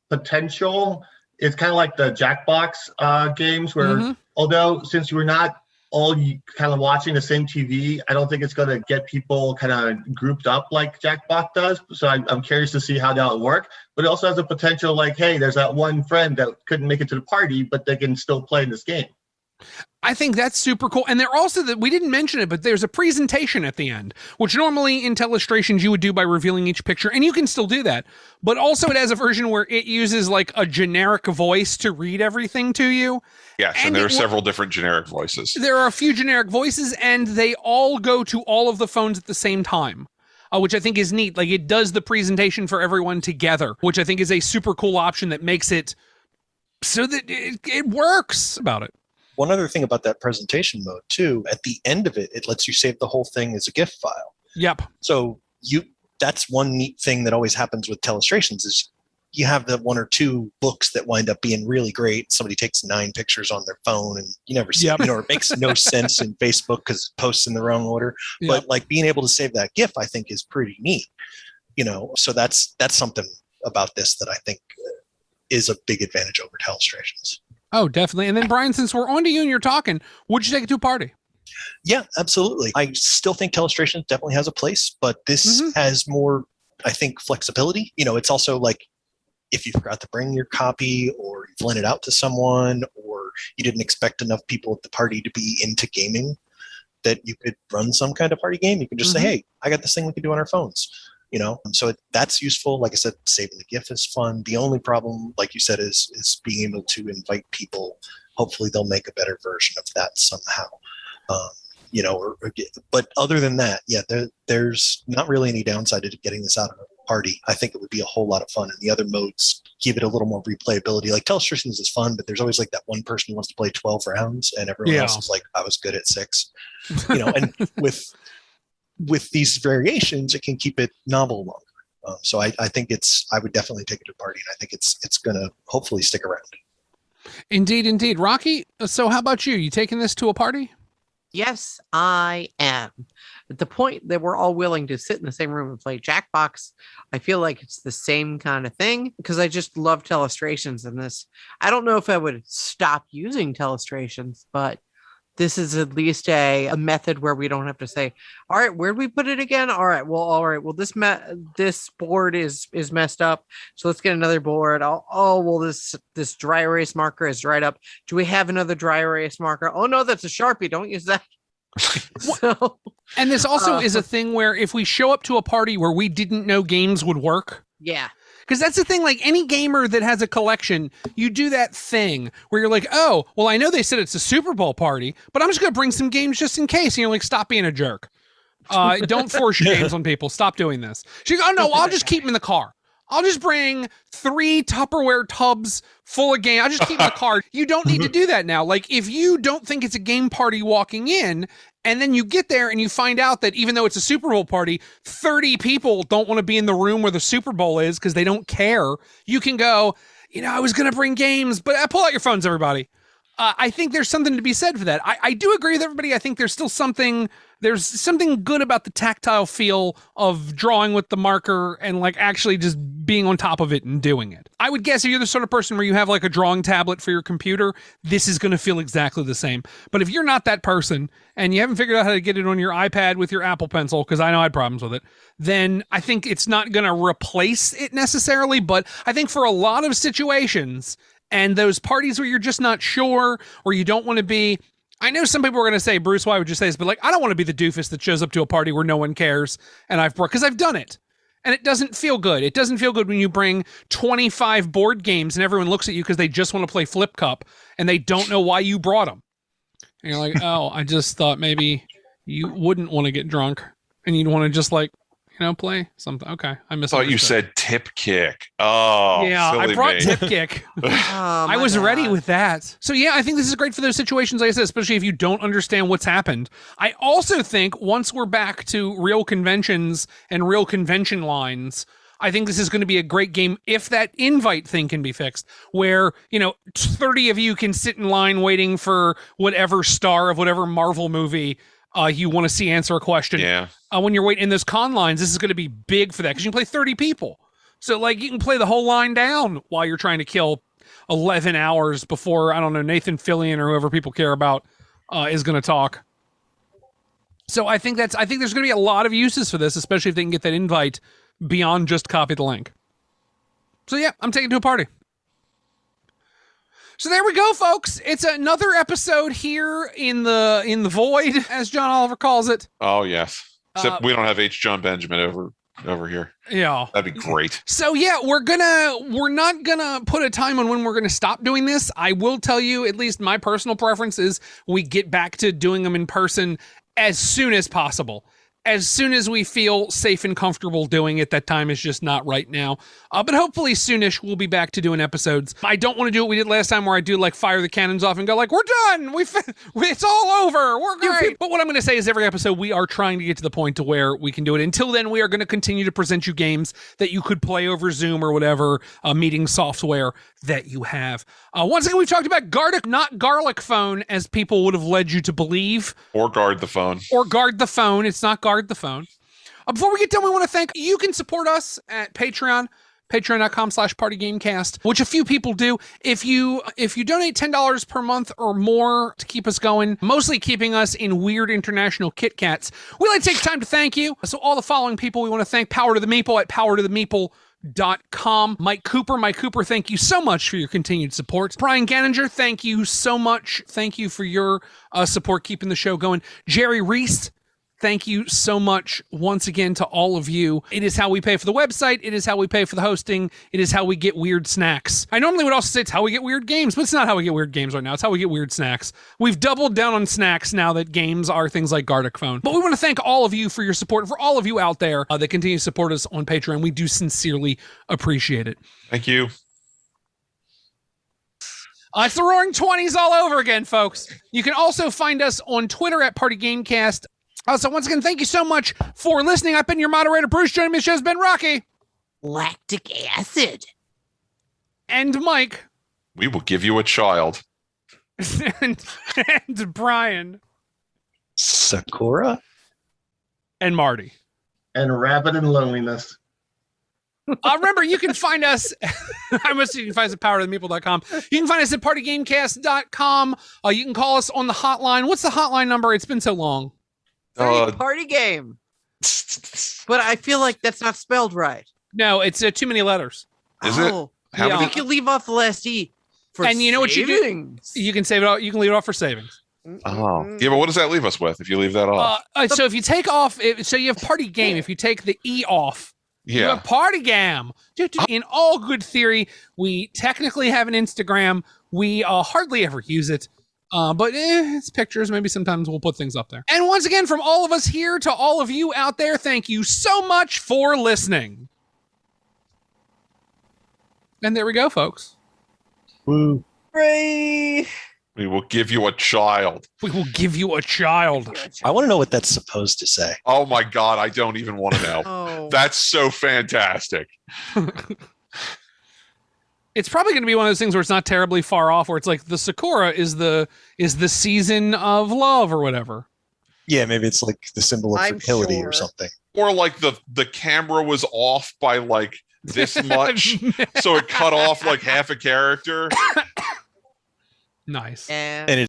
potential. It's kind of like the Jackbox games where, although since we're not all kind of watching the same TV, I don't think it's going to get people kind of grouped up like Jackbox does. So I'm curious to see how that will work. But it also has a potential like, hey, there's that one friend that couldn't make it to the party, but they can still play this game. I think that's super cool. And they're also that we didn't mention it, but there's a presentation at the end, which normally in Telestrations you would do by revealing each picture, and you can still do that. But also it has a version where it uses like a generic voice to read everything to you. Yes, and there are several different generic voices. There are a few generic voices, and they all go to all of the phones at the same time. Which I think is neat. Like it does the presentation for everyone together, which I think is a super cool option that makes it so that it works about it. One other thing about that presentation mode too, at the end of it, it lets you save the whole thing as a GIF file. Yep. So that's one neat thing that always happens with Telestrations is you have the 1 or 2 books that wind up being really great. Somebody takes 9 pictures on their phone and you never see it. It makes no sense in Facebook because it posts in the wrong order. Yep. But like being able to save that GIF, I think is pretty neat. So that's something about this that I think is a big advantage over Telestrations. Oh, definitely. And then Brian, since we're on to you and you're talking, would you take it to a party? Yeah, absolutely. I still think Telestrations definitely has a place, but this Mhm. has more, I think, flexibility. It's also like if you forgot to bring your copy or you've lent it out to someone or you didn't expect enough people at the party to be into gaming that you could run some kind of party game. You can just say, hey, I got this thing we can do on our phones. So that's useful. Like I said, saving the GIF is fun. The only problem, like you said, is being able to invite people. Hopefully they'll make a better version of that somehow. But other than that, yeah, there's not really any downside to getting this out of a party. I think it would be a whole lot of fun, and the other modes give it a little more replayability. Like Telestrations is fun, but there's always like that one person who wants to play 12 rounds, and everyone else is like, I was good at 6. And with these variations, it can keep it novel longer. So I think I would definitely take it to a party, and I think it's going to hopefully stick around. Indeed. Rocky, so how about you? You taking this to a party? Yes, I am. At the point that we're all willing to sit in the same room and play Jackbox, I feel like it's the same kind of thing because I just love Telestrations in this. I don't know if I would stop using Telestrations, but this is at least a method where we don't have to say, all right, where'd we put it again? All right, well, this board is messed up, so let's get another board. This dry erase marker is dried up. Do we have another dry erase marker? Oh no, that's a Sharpie. Don't use that. So, and this also is a thing where if we show up to a party where we didn't know games would work. Yeah. Because that's the thing, like any gamer that has a collection, you do that thing where you're like, oh, well, I know they said it's a Super Bowl party, but I'm just going to bring some games just in case. And you're like, stop being a jerk. Don't force your games on people. Stop doing this. She goes, oh, no, I'll just keep them in the car. I'll just bring 3 Tupperware tubs full of games. I'll just keep them in the car. You don't need to do that now. Like, if you don't think it's a game party walking in, and then you get there and you find out that even though it's a Super Bowl party, 30 people don't want to be in the room where the Super Bowl is because they don't care. You can go, I was going to bring games, but pull out your phones, everybody. I think there's something to be said for that. I do agree with everybody. I think there's still something good about the tactile feel of drawing with the marker and like actually just being on top of it and doing it. I would guess if you're the sort of person where you have like a drawing tablet for your computer, this is going to feel exactly the same. But if you're not that person and you haven't figured out how to get it on your iPad with your Apple Pencil, because I know I had problems with it, then I think it's not going to replace it necessarily. But I think for a lot of situations and those parties where you're just not sure or you don't want to be, I know some people are going to say, Bruce, why would you say this? But like, I don't want to be the doofus that shows up to a party where no one cares and because I've done it. And it doesn't feel good. It doesn't feel good when you bring 25 board games and everyone looks at you because they just want to play Flip Cup and they don't know why you brought them. And you're like, oh, I just thought maybe you wouldn't want to get drunk and you'd want to just like, play something. Okay, I misunderstood. Thought you said Tip Kick. Oh, yeah, I brought me. Tip Kick. I was ready with that. So yeah, I think this is great for those situations, like I said, especially if you don't understand what's happened. I also think once we're back to real conventions and real convention lines, I think this is going to be a great game if that invite thing can be fixed, where, 30 of you can sit in line waiting for whatever star of whatever Marvel movie you want to see answer a question. Yeah. When you're waiting in those con lines, this is going to be big for that because you can play 30 people. So like you can play the whole line down while you're trying to kill 11 hours before, I don't know, Nathan Fillion or whoever people care about is going to talk. So I think there's going to be a lot of uses for this, especially if they can get that invite beyond just copy the link. So yeah, I'm taking it to a party. So there we go, folks. It's another episode here in the void, as John Oliver calls it. Oh yes. Except we don't have H. John Benjamin over here. Yeah. That'd be great. So yeah, we're not gonna put a time on when we're gonna stop doing this. I will tell you, at least my personal preference is we get back to doing them in person as soon as possible. As soon as we feel safe and comfortable doing it. That time is just not right now. But hopefully soonish we'll be back to doing episodes. I don't want to do what we did last time where I do like fire the cannons off and go like, we're done. It's all over. We're great. But what I'm going to say is every episode we are trying to get to the point to where we can do it. Until then, we are going to continue to present you games that you could play over Zoom or whatever meeting software that you have. Once again, we've talked about Gartic, not Garlic Phone, as people would have led you to believe. Or Guard the Phone. Or Guard the Phone. It's not Guard the Phone. Before we get done, we want to thank you can support us at Patreon. patreon.com/partygamecast, which a few people do. If you donate $10 per month or more to keep us going, mostly keeping us in weird international Kit Kats, we like to take time to thank you. So all the following people we want to thank: Power to the Meeple at powertothemeeple.com. Mike Cooper, thank you so much for your continued support. Brian Ganninger, thank you so much. Thank you for your support keeping the show going. Jerry Reese, thank you so much once again to all of you. It is how we pay for the website. It is how we pay for the hosting. It is how we get weird snacks. I normally would also say it's how we get weird games, but it's not how we get weird games right now. It's how we get weird snacks. We've doubled down on snacks now that games are things like Gartic Phone. But we want to thank all of you for your support, for all of you out there that continue to support us on Patreon. We do sincerely appreciate it. Thank you. It's the Roaring 20s all over again, folks. You can also find us on Twitter at Party Gamecast. So once again, thank you so much for listening. I've been your moderator, Bruce. Joining me on the show has been Rocky. Lactic acid. And Mike. We will give you a child. and Brian. Sakura? And Marty. And rabbit and loneliness. Remember, you can find us. I must say you can find us at powertothemeeple.com. You can find us at partygamecast.com. You can call us on the hotline. What's the hotline number? It's been so long. Party game. But I feel like that's not spelled right. No, it's too many letters. Is it? How Yeah. You can leave off the last E. For And you know what you do? savings. You can save it out. You can leave it off for savings. Oh. Yeah, but what does that leave us with if you leave that off? So if you take off, so you have party game. If you take the E off, you Yeah. have party gam. In all good theory, we technically have an Instagram. We hardly ever use it. But it's pictures. Maybe sometimes we'll put things up there. And once again, from all of us here to all of you out there, thank you so much for listening. And there we go, folks. Woo. Hooray! We will give you a child. We will give you a child. I want to know what that's supposed to say. Oh my God, I don't even want to know. Oh. That's so fantastic. It's probably going to be one of those things where it's not terribly far off, where it's like the Sakura is the season of love or whatever. Yeah, maybe it's like the symbol of I'm fertility sure. or something. Or like the camera was off by like this much, so it cut off like half a character. Nice. And And it